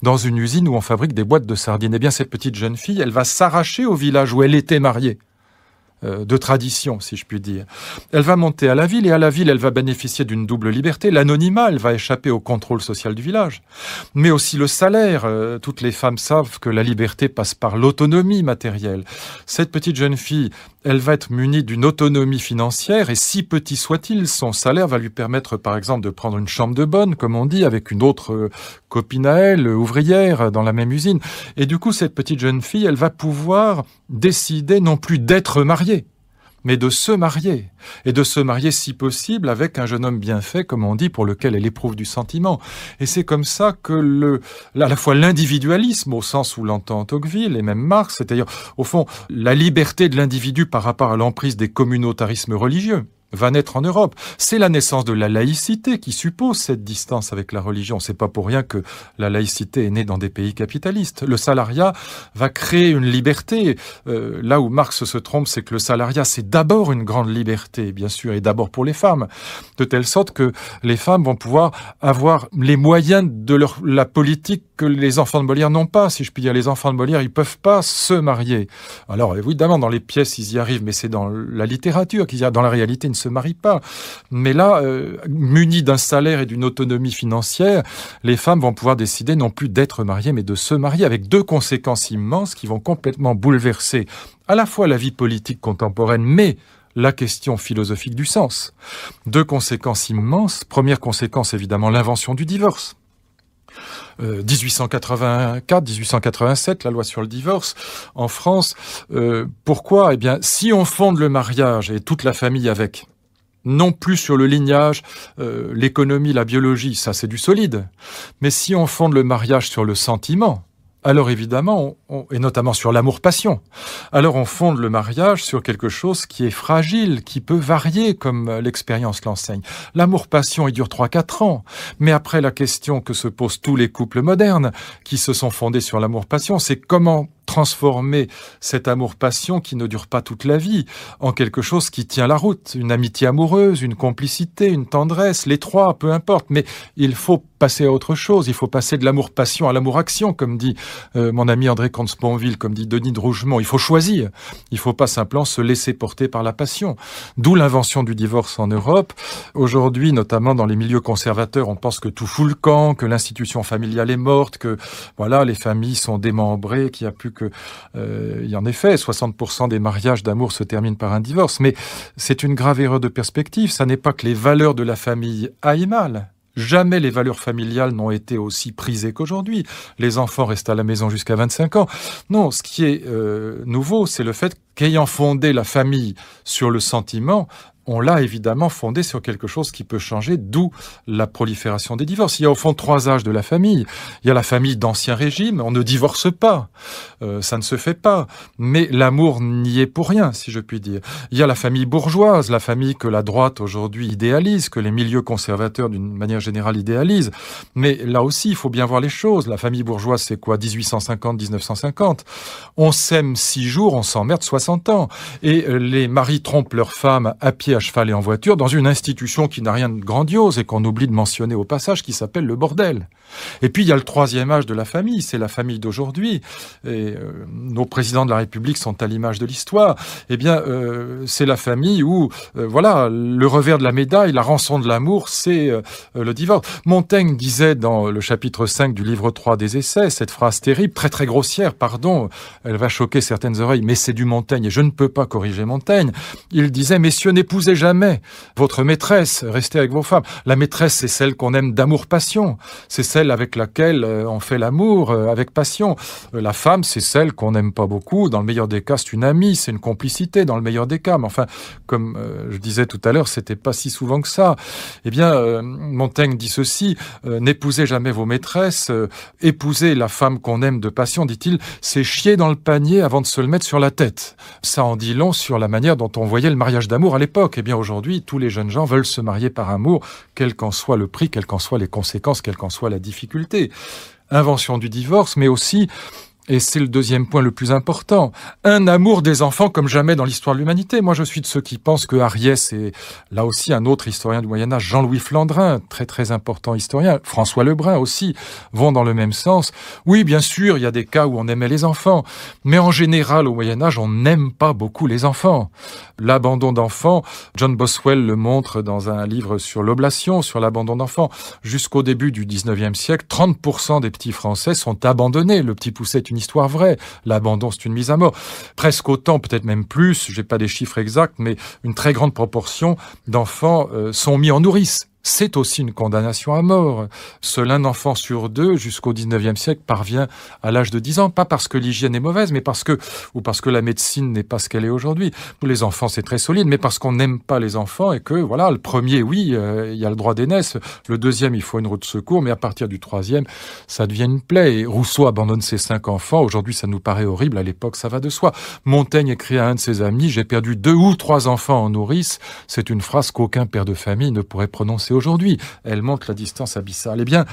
dans une usine où on fabrique des boîtes de sardines. Eh bien, cette petite jeune fille, elle va s'arracher au village où elle était mariée. de tradition, si je puis dire. Elle va monter à la ville, et à la ville, elle va bénéficier d'une double liberté. L'anonymat, elle va échapper au contrôle social du village. Mais aussi le salaire. Toutes les femmes savent que la liberté passe par l'autonomie matérielle. Cette petite jeune fille, elle va être munie d'une autonomie financière, et si petit soit-il, son salaire va lui permettre, par exemple, de prendre une chambre de bonne, comme on dit, avec une autre copine à elle, ouvrière, dans la même usine. Et du coup, cette petite jeune fille, elle va pouvoir décider non plus d'être mariée, mais de se marier, et de se marier si possible avec un jeune homme bien fait, comme on dit, pour lequel elle éprouve du sentiment. Et c'est comme ça que à la fois l'individualisme, au sens où l'entend Tocqueville et même Marx, c'est-à-dire, au fond, la liberté de l'individu par rapport à l'emprise des communautarismes religieux, va naître en Europe. C'est la naissance de la laïcité qui suppose cette distance avec la religion. C'est pas pour rien que la laïcité est née dans des pays capitalistes. Le salariat va créer une liberté. Là où Marx se trompe, c'est que le salariat, c'est d'abord une grande liberté, bien sûr, et d'abord pour les femmes. De telle sorte que les femmes vont pouvoir avoir les moyens de la politique que les enfants de Molière n'ont pas. Si je puis dire, les enfants de Molière, ils peuvent pas se marier. Alors, évidemment, dans les pièces, ils y arrivent, mais c'est dans la littérature qu'ils y arrivent. Dans la réalité, ils ne se marient pas. Mais là, munis d'un salaire et d'une autonomie financière, les femmes vont pouvoir décider non plus d'être mariées, mais de se marier, avec deux conséquences immenses qui vont complètement bouleverser à la fois la vie politique contemporaine, mais la question philosophique du sens. Deux conséquences immenses. Première conséquence, évidemment, l'invention du divorce. 1884-1887, la loi sur le divorce en France. Pourquoi ? Eh bien, si on fonde le mariage et toute la famille avec, non plus sur le lignage, l'économie, la biologie, ça c'est du solide. Mais si on fonde le mariage sur le sentiment, alors évidemment, et notamment sur l'amour-passion, alors on fonde le mariage sur quelque chose qui est fragile, qui peut varier comme l'expérience l'enseigne. L'amour-passion, il dure 3-4 ans. Mais après, la question que se posent tous les couples modernes qui se sont fondés sur l'amour-passion, c'est comment transformer cet amour-passion qui ne dure pas toute la vie en quelque chose qui tient la route, une amitié amoureuse, une complicité, une tendresse, les trois, peu importe, mais il faut passer à autre chose, il faut passer de l'amour-passion à l'amour-action, comme dit mon ami André Comte-Sponville, comme dit Denis de Rougemont, il faut choisir, il faut pas simplement se laisser porter par la passion. D'où l'invention du divorce en Europe. Aujourd'hui, notamment dans les milieux conservateurs, on pense que tout fout le camp, que l'institution familiale est morte, que voilà, les familles sont démembrées, qu'il n'y a plus que... il y en effet, 60% des mariages d'amour se terminent par un divorce. Mais c'est une grave erreur de perspective. Ça n'est pas que les valeurs de la famille aillent mal. Jamais les valeurs familiales n'ont été aussi prisées qu'aujourd'hui. Les enfants restent à la maison jusqu'à 25 ans. Non, ce qui est nouveau, c'est le fait qu'ayant fondé la famille sur le sentiment, on l'a évidemment fondé sur quelque chose qui peut changer, d'où la prolifération des divorces. Il y a au fond 3 âges de la famille. Il y a la famille d'Ancien Régime, on ne divorce pas, ça ne se fait pas, mais l'amour n'y est pour rien, si je puis dire. Il y a la famille bourgeoise, la famille que la droite aujourd'hui idéalise, que les milieux conservateurs d'une manière générale idéalisent, mais là aussi il faut bien voir les choses. La famille bourgeoise, c'est quoi ? 1850-1950. On s'aime 6 jours, on s'emmerde 60 ans. Et les maris trompent leurs femmes à pied, à cheval et en voiture, dans une institution qui n'a rien de grandiose et qu'on oublie de mentionner au passage, qui s'appelle le bordel. Et puis il y a le 3e âge de la famille, c'est la famille d'aujourd'hui. Et nos présidents de la République sont à l'image de l'histoire. Eh bien, c'est la famille où, voilà, le revers de la médaille, la rançon de l'amour, c'est le divorce. Montaigne disait dans le chapitre 5 du livre 3 des Essais, cette phrase terrible, très très grossière, pardon, elle va choquer certaines oreilles, mais c'est du Montaigne et je ne peux pas corriger Montaigne. Il disait, messieurs, n'épousez jamais votre maîtresse, restez avec vos femmes. La maîtresse, c'est celle qu'on aime d'amour-passion. C'est celle avec laquelle on fait l'amour avec passion. La femme, c'est celle qu'on n'aime pas beaucoup. Dans le meilleur des cas, c'est une amie, c'est une complicité, dans le meilleur des cas. Mais enfin, comme je disais tout à l'heure, c'était pas si souvent que ça. Eh bien, Montaigne dit ceci, n'épousez jamais vos maîtresses, épousez la femme qu'on aime de passion, dit-il, c'est chier dans le panier avant de se le mettre sur la tête. Ça en dit long sur la manière dont on voyait le mariage d'amour à l'époque. Eh bien, aujourd'hui, tous les jeunes gens veulent se marier par amour, quel qu'en soit le prix, quelles qu'en soient les conséquences, quelle qu'en soit la difficulté. Invention du divorce, mais aussi Et c'est le deuxième point le plus important. Un amour des enfants comme jamais dans l'histoire de l'humanité. Moi, je suis de ceux qui pensent que Ariès est là aussi un autre historien du Moyen-Âge, Jean-Louis Flandrin, très très important historien, François Lebrun aussi, vont dans le même sens. Oui, bien sûr, il y a des cas où on aimait les enfants, mais en général, au Moyen-Âge, on n'aime pas beaucoup les enfants. L'abandon d'enfants, John Boswell le montre dans un livre sur l'oblation, sur l'abandon d'enfants. Jusqu'au début du 19e siècle, 30% des petits Français sont abandonnés. Le Petit Poucet est une histoire vraie. L'abandon, c'est une mise à mort. Presque autant, peut-être même plus, j'ai pas des chiffres exacts, mais une très grande proportion d'enfants sont mis en nourrice. C'est aussi une condamnation à mort. Seul un enfant sur deux, jusqu'au 19e siècle, parvient à l'âge de 10 ans. Pas parce que l'hygiène est mauvaise, mais parce que la médecine n'est pas ce qu'elle est aujourd'hui. Pour les enfants, c'est très solide, mais parce qu'on n'aime pas les enfants et que, voilà, le premier, oui, il y a le droit d'aînesse. Le deuxième, il faut une roue de secours, mais à partir du troisième, ça devient une plaie. Et Rousseau abandonne ses 5 enfants. Aujourd'hui, ça nous paraît horrible. À l'époque, ça va de soi. Montaigne écrit à un de ses amis, j'ai perdu 2 ou 3 enfants en nourrice. C'est une phrase qu'aucun père de famille ne pourrait prononcer aujourd'hui. Elle montre la distance abyssale. Eh bien,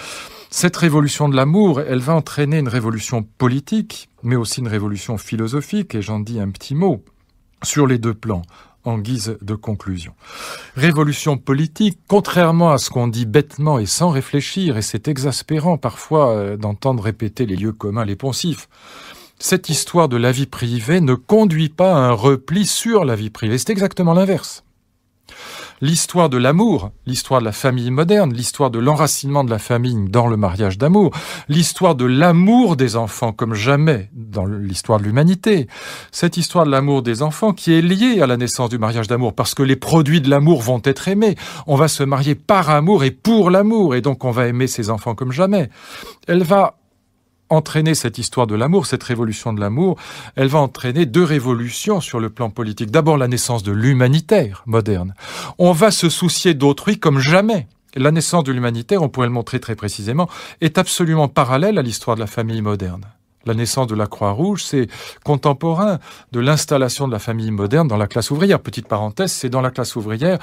cette révolution de l'amour, elle va entraîner une révolution politique, mais aussi une révolution philosophique, et j'en dis un petit mot, sur les deux plans, en guise de conclusion. Révolution politique, contrairement à ce qu'on dit bêtement et sans réfléchir, et c'est exaspérant parfois d'entendre répéter les lieux communs, les poncifs. Cette histoire de la vie privée ne conduit pas à un repli sur la vie privée, c'est exactement l'inverse. L'histoire de l'amour, l'histoire de la famille moderne, l'histoire de l'enracinement de la famille dans le mariage d'amour, l'histoire de l'amour des enfants comme jamais dans l'histoire de l'humanité. Cette histoire de l'amour des enfants qui est liée à la naissance du mariage d'amour parce que les produits de l'amour vont être aimés. On va se marier par amour et pour l'amour et donc on va aimer ses enfants comme jamais. Elle va entraîner cette histoire de l'amour, cette révolution de l'amour, elle va entraîner 2 révolutions sur le plan politique. D'abord, la naissance de l'humanitaire moderne. On va se soucier d'autrui comme jamais. La naissance de l'humanitaire, on pourrait le montrer très précisément, est absolument parallèle à l'histoire de la famille moderne. La naissance de la Croix-Rouge, c'est contemporain de l'installation de la famille moderne dans la classe ouvrière. Petite parenthèse, c'est dans la classe ouvrière,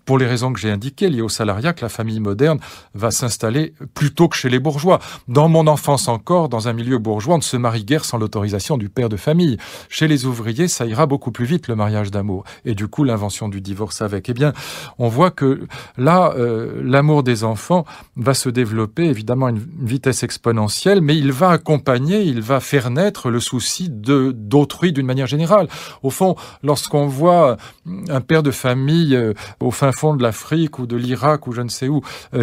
pour les raisons que j'ai indiquées, liées au salariat, que la famille moderne va s'installer plutôt que chez les bourgeois. Dans mon enfance encore, dans un milieu bourgeois, on ne se marie guère sans l'autorisation du père de famille. Chez les ouvriers, ça ira beaucoup plus vite, le mariage d'amour. Et du coup, l'invention du divorce avec. Eh bien, on voit que là, l'amour des enfants va se développer, évidemment, à une vitesse exponentielle, mais il va accompagner, il va faire naître le souci d'autrui d'une manière générale. Au fond, lorsqu'on voit un père de famille au fin fond de l'Afrique ou de l'Irak ou je ne sais où,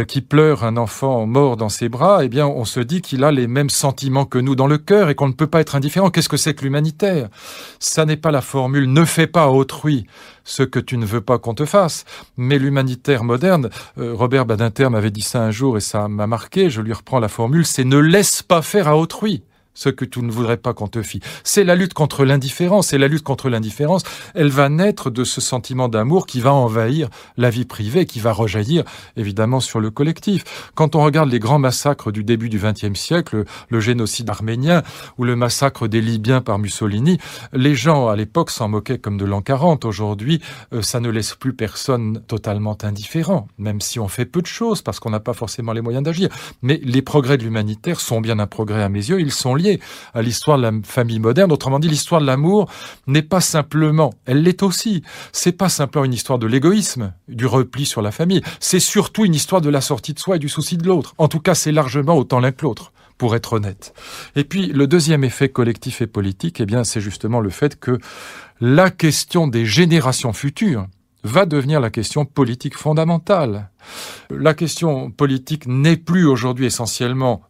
qui pleure un enfant mort dans ses bras, eh bien, on se dit qu'il a les mêmes sentiments que nous dans le cœur et qu'on ne peut pas être indifférent. Qu'est-ce que c'est que l'humanitaire ? Ça n'est pas la formule « ne fais pas à autrui ce que tu ne veux pas qu'on te fasse ». Mais l'humanitaire moderne, Robert Badinter m'avait dit ça un jour et ça m'a marqué, je lui reprends la formule, c'est « ne laisse pas faire à autrui ce que tu ne voudrais pas qu'on te fît ». C'est la lutte contre l'indifférence. Et la lutte contre l'indifférence, elle va naître de ce sentiment d'amour qui va envahir la vie privée, qui va rejaillir évidemment sur le collectif. Quand on regarde les grands massacres du début du XXe siècle, le génocide arménien ou le massacre des Libyens par Mussolini, les gens à l'époque s'en moquaient comme de l'an 40. Aujourd'hui, ça ne laisse plus personne totalement indifférent, même si on fait peu de choses parce qu'on n'a pas forcément les moyens d'agir. Mais les progrès de l'humanitaire sont bien un progrès à mes yeux, ils sont liés à l'histoire de la famille moderne. Autrement dit, l'histoire de l'amour n'est pas simplement, elle l'est aussi, c'est pas simplement une histoire de l'égoïsme, du repli sur la famille, c'est surtout une histoire de la sortie de soi et du souci de l'autre. En tout cas, c'est largement autant l'un que l'autre, pour être honnête. Et puis, le deuxième effet collectif et politique, eh bien, c'est justement le fait que la question des générations futures va devenir la question politique fondamentale. La question politique n'est plus aujourd'hui essentiellement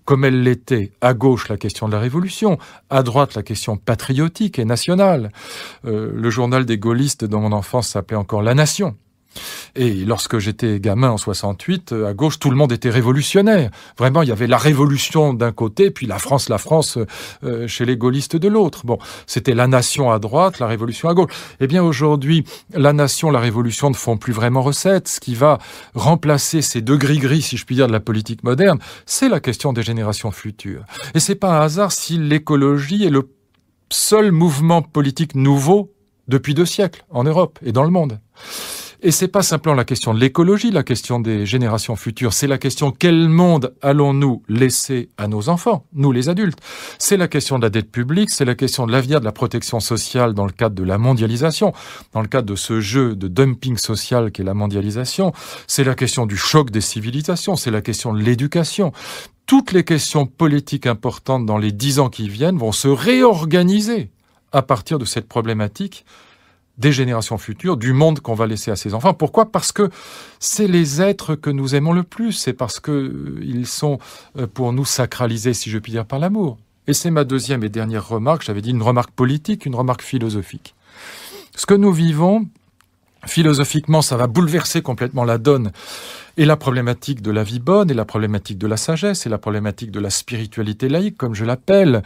comme elle l'était, à gauche la question de la Révolution, à droite la question patriotique et nationale. Le journal des gaullistes dans mon enfance s'appelait encore La Nation. Et lorsque j'étais gamin en 68, à gauche, tout le monde était révolutionnaire. Vraiment, il y avait la révolution d'un côté, puis la France chez les gaullistes de l'autre. Bon, c'était la nation à droite, la révolution à gauche. Eh bien, aujourd'hui, la nation, la révolution ne font plus vraiment recette. Ce qui va remplacer ces deux gris-gris, si je puis dire, de la politique moderne, c'est la question des générations futures. Et c'est pas un hasard si l'écologie est le seul mouvement politique nouveau depuis 2 siècles en Europe et dans le monde. Et c'est pas simplement la question de l'écologie, la question des générations futures, c'est la question quel monde allons-nous laisser à nos enfants, nous les adultes. C'est la question de la dette publique, c'est la question de l'avenir de la protection sociale dans le cadre de la mondialisation, dans le cadre de ce jeu de dumping social qu'est la mondialisation, c'est la question du choc des civilisations, c'est la question de l'éducation. Toutes les questions politiques importantes dans les 10 ans qui viennent vont se réorganiser à partir de cette problématique des générations futures, du monde qu'on va laisser à ses enfants. Pourquoi ? Parce que c'est les êtres que nous aimons le plus, c'est parce qu'ils sont pour nous sacralisés, si je puis dire, par l'amour. Et c'est ma deuxième et dernière remarque, j'avais dit une remarque politique, une remarque philosophique. Ce que nous vivons, philosophiquement, ça va bouleverser complètement la donne et la problématique de la vie bonne, et la problématique de la sagesse, et la problématique de la spiritualité laïque, comme je l'appelle.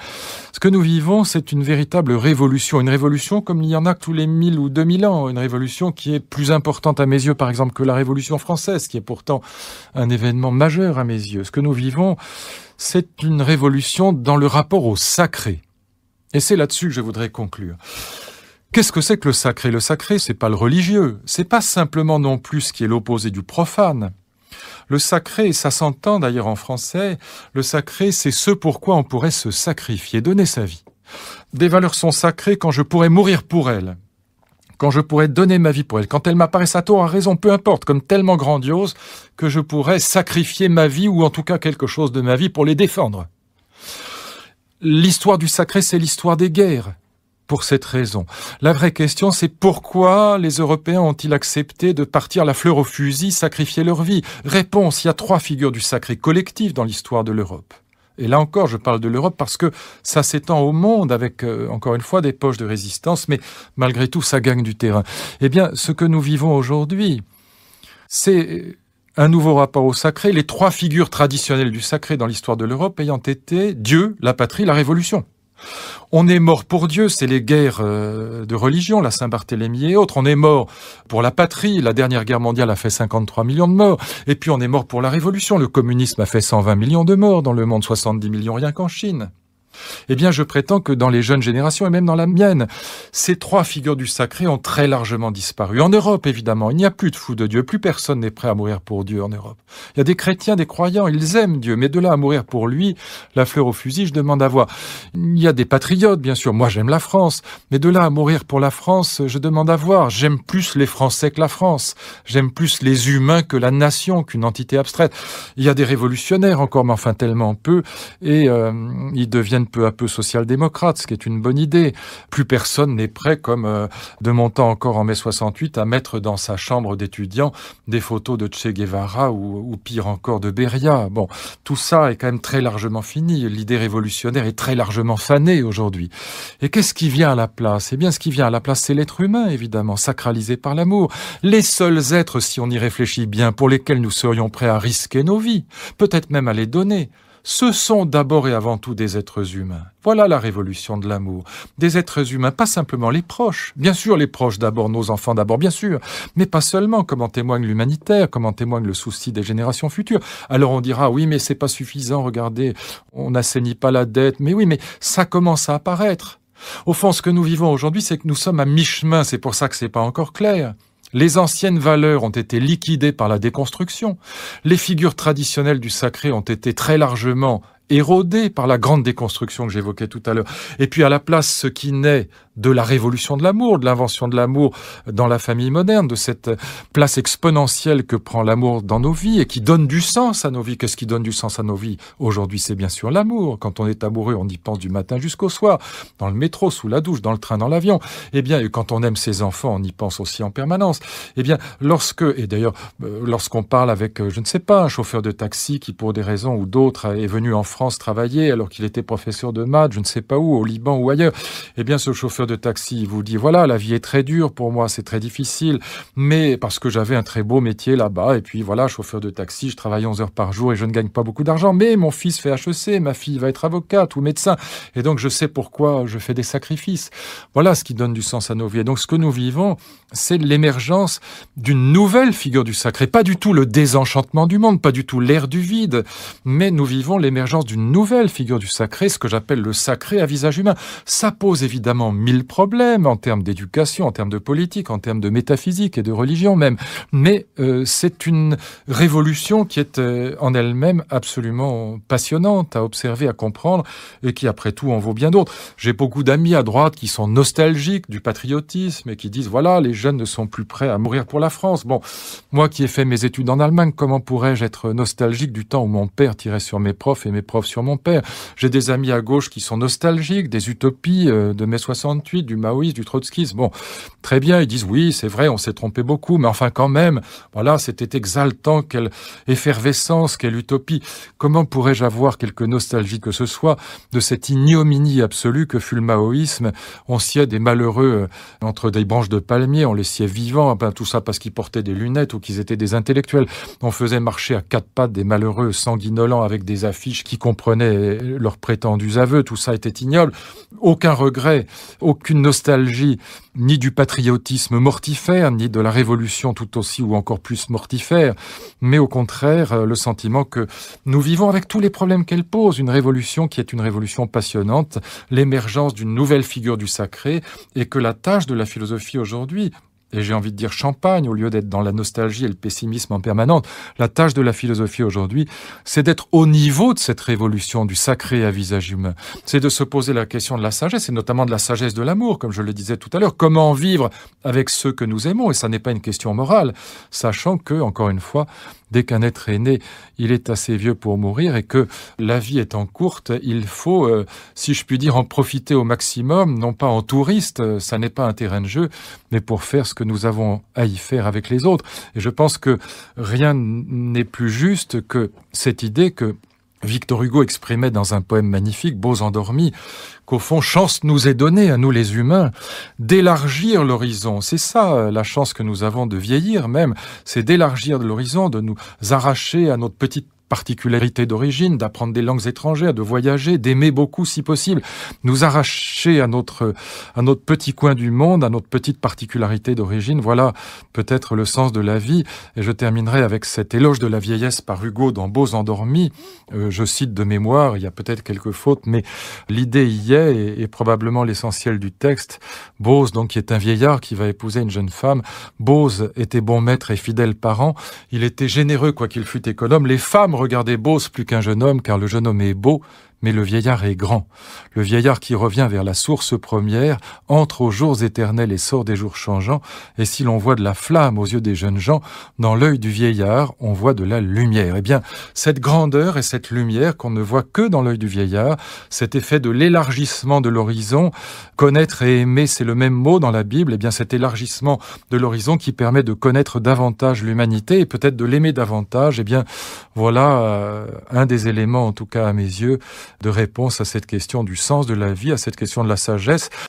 Ce que nous vivons, c'est une véritable révolution. Une révolution comme il y en a tous les 1000 ou 2000 ans. Une révolution qui est plus importante à mes yeux, par exemple, que la Révolution française, qui est pourtant un événement majeur à mes yeux. Ce que nous vivons, c'est une révolution dans le rapport au sacré. Et c'est là-dessus que je voudrais conclure. Qu'est-ce que c'est que le sacré ? Le sacré, c'est pas le religieux. C'est pas simplement non plus ce qui est l'opposé du profane. Le sacré, ça s'entend d'ailleurs en français, le sacré, c'est ce pourquoi on pourrait se sacrifier, donner sa vie. Des valeurs sont sacrées quand je pourrais mourir pour elles, quand je pourrais donner ma vie pour elles, quand elles m'apparaissent à tort, à raison, peu importe, comme tellement grandioses que je pourrais sacrifier ma vie ou en tout cas quelque chose de ma vie pour les défendre. L'histoire du sacré, c'est l'histoire des guerres. Pour cette raison. La vraie question, c'est pourquoi les Européens ont-ils accepté de partir la fleur au fusil, sacrifier leur vie ? Réponse, il y a 3 figures du sacré collectif dans l'histoire de l'Europe. Et là encore, je parle de l'Europe parce que ça s'étend au monde avec, encore une fois, des poches de résistance, mais malgré tout, ça gagne du terrain. Eh bien, ce que nous vivons aujourd'hui, c'est un nouveau rapport au sacré, les 3 figures traditionnelles du sacré dans l'histoire de l'Europe ayant été Dieu, la patrie, la Révolution. On est mort pour Dieu, c'est les guerres de religion, la Saint-Barthélemy et autres. On est mort pour la patrie, la dernière guerre mondiale a fait 53 millions de morts. Et puis on est mort pour la Révolution, le communisme a fait 120 millions de morts dans le monde, 70 millions rien qu'en Chine. Eh bien, je prétends que dans les jeunes générations, et même dans la mienne, ces 3 figures du sacré ont très largement disparu. En Europe, évidemment, il n'y a plus de fous de Dieu. Plus personne n'est prêt à mourir pour Dieu en Europe. Il y a des chrétiens, des croyants, ils aiment Dieu. Mais de là à mourir pour lui, la fleur au fusil, je demande à voir. Il y a des patriotes, bien sûr. Moi, j'aime la France. Mais de là à mourir pour la France, je demande à voir. J'aime plus les Français que la France. J'aime plus les humains que la nation, qu'une entité abstraite. Il y a des révolutionnaires encore, mais enfin tellement peu. Et ils deviennent peu à peu social-démocrate, ce qui est une bonne idée. Plus personne n'est prêt, comme de mon temps encore en mai 68, à mettre dans sa chambre d'étudiant des photos de Che Guevara ou pire encore de Beria. Bon, tout ça est quand même très largement fini. L'idée révolutionnaire est très largement fanée aujourd'hui. Et qu'est-ce qui vient à la place ? Eh bien, ce qui vient à la place, c'est l'être humain, évidemment, sacralisé par l'amour. Les seuls êtres, si on y réfléchit bien, pour lesquels nous serions prêts à risquer nos vies, peut-être même à les donner, ce sont d'abord et avant tout des êtres humains. Voilà la révolution de l'amour. Des êtres humains, pas simplement les proches. Bien sûr, les proches d'abord, nos enfants d'abord, bien sûr. Mais pas seulement, comme en témoigne l'humanitaire, comme en témoigne le souci des générations futures. Alors on dira, oui, mais c'est pas suffisant, regardez, on n'assainit pas la dette. Mais oui, mais ça commence à apparaître. Au fond, ce que nous vivons aujourd'hui, c'est que nous sommes à mi-chemin. C'est pour ça que c'est pas encore clair. Les anciennes valeurs ont été liquidées par la déconstruction. Les figures traditionnelles du sacré ont été très largement érodées par la grande déconstruction que j'évoquais tout à l'heure. Et puis à la place, ce qui naît de la révolution de l'amour, de l'invention de l'amour dans la famille moderne, de cette place exponentielle que prend l'amour dans nos vies et qui donne du sens à nos vies. Qu'est-ce qui donne du sens à nos vies ? Aujourd'hui, c'est bien sûr l'amour. Quand on est amoureux, on y pense du matin jusqu'au soir, dans le métro, sous la douche, dans le train, dans l'avion. Eh bien, et quand on aime ses enfants, on y pense aussi en permanence. Eh bien, lorsqu'on parle avec, je ne sais pas, un chauffeur de taxi qui, pour des raisons ou d'autres, est venu en France travailler alors qu'il était professeur de maths, je ne sais pas où, au Liban ou ailleurs, eh bien, ce chauffeur de taxi vous dit, voilà, la vie est très dure pour moi, c'est très difficile, mais parce que j'avais un très beau métier là-bas, et puis voilà, chauffeur de taxi, je travaille 11 heures par jour et je ne gagne pas beaucoup d'argent, mais mon fils fait HEC, ma fille va être avocate ou médecin, et donc je sais pourquoi je fais des sacrifices. Voilà ce qui donne du sens à nos vies. Et donc ce que nous vivons, c'est l'émergence d'une nouvelle figure du sacré, pas du tout le désenchantement du monde, pas du tout l'ère du vide, mais nous vivons l'émergence d'une nouvelle figure du sacré, ce que j'appelle le sacré à visage humain. Ça pose évidemment 1000 problèmes en termes d'éducation, en termes de politique, en termes de métaphysique et de religion même. Mais c'est une révolution qui est en elle-même absolument passionnante à observer, à comprendre, et qui après tout en vaut bien d'autres. J'ai beaucoup d'amis à droite qui sont nostalgiques du patriotisme et qui disent voilà, les jeunes ne sont plus prêts à mourir pour la France. Bon, moi qui ai fait mes études en Allemagne, comment pourrais-je être nostalgique du temps où mon père tirait sur mes profs et mes profs sur mon père? J'ai des amis à gauche qui sont nostalgiques des utopies de mai 68, du maoïsme, du trotskisme. Bon, très bien, ils disent oui, c'est vrai, on s'est trompé beaucoup, mais enfin quand même, voilà, c'était exaltant, quelle effervescence, quelle utopie. Comment pourrais-je avoir quelque nostalgie que ce soit de cette ignominie absolue que fut le maoïsme? On sciait des malheureux entre des branches de palmiers, on les sciait vivants, tout ça parce qu'ils portaient des lunettes ou qu'ils étaient des intellectuels. On faisait marcher à quatre pattes des malheureux sanguinolents avec des affiches qui comprenaient leurs prétendus aveux. Tout ça était ignoble. Aucun regret, aucune nostalgie, ni du patriotisme mortifère, ni de la révolution tout aussi ou encore plus mortifère, mais au contraire, le sentiment que nous vivons avec tous les problèmes qu'elle pose, une révolution qui est une révolution passionnante, l'émergence d'une nouvelle figure du sacré, et que la tâche de la philosophie aujourd'hui, et j'ai envie de dire champagne, au lieu d'être dans la nostalgie et le pessimisme en permanence, la tâche de la philosophie aujourd'hui, c'est d'être au niveau de cette révolution du sacré à visage humain. C'est de se poser la question de la sagesse, et notamment de la sagesse de l'amour, comme je le disais tout à l'heure. Comment vivre avec ceux que nous aimons? Et ça n'est pas une question morale, sachant que, encore une fois, dès qu'un être est né, il est assez vieux pour mourir, et que la vie étant courte, il faut, si je puis dire, en profiter au maximum, non pas en touriste, ça n'est pas un terrain de jeu, mais pour faire ce que nous avons à y faire avec les autres. Et je pense que rien n'est plus juste que cette idée que Victor Hugo exprimait dans un poème magnifique, Beaux endormis, qu'au fond, chance nous est donnée, à nous les humains, d'élargir l'horizon. C'est ça, la chance que nous avons de vieillir même, c'est d'élargir l'horizon, de nous arracher à notre petite particularité d'origine, d'apprendre des langues étrangères, de voyager, d'aimer beaucoup si possible, nous arracher à notre petit coin du monde, à notre petite particularité d'origine. Voilà peut-être le sens de la vie. Et je terminerai avec cet éloge de la vieillesse par Hugo dans Beaux endormis. Je cite de mémoire, il y a peut-être quelques fautes, mais l'idée y est, et probablement l'essentiel du texte. Bose, donc, qui est un vieillard qui va épouser une jeune femme. Bose était bon maître et fidèle parent. Il était généreux, quoiqu'il fût économe. Les femmes regardaient Bose plus qu'un jeune homme, car le jeune homme est beau, mais le vieillard est grand. Le vieillard qui revient vers la source première, entre aux jours éternels et sort des jours changeants, et si l'on voit de la flamme aux yeux des jeunes gens, dans l'œil du vieillard, on voit de la lumière. Eh bien, cette grandeur et cette lumière qu'on ne voit que dans l'œil du vieillard, cet effet de l'élargissement de l'horizon, connaître et aimer, c'est le même mot dans la Bible, eh bien, cet élargissement de l'horizon qui permet de connaître davantage l'humanité et peut-être de l'aimer davantage, eh bien, voilà un des éléments, en tout cas à mes yeux, de réponse à cette question du sens de la vie, à cette question de la sagesse.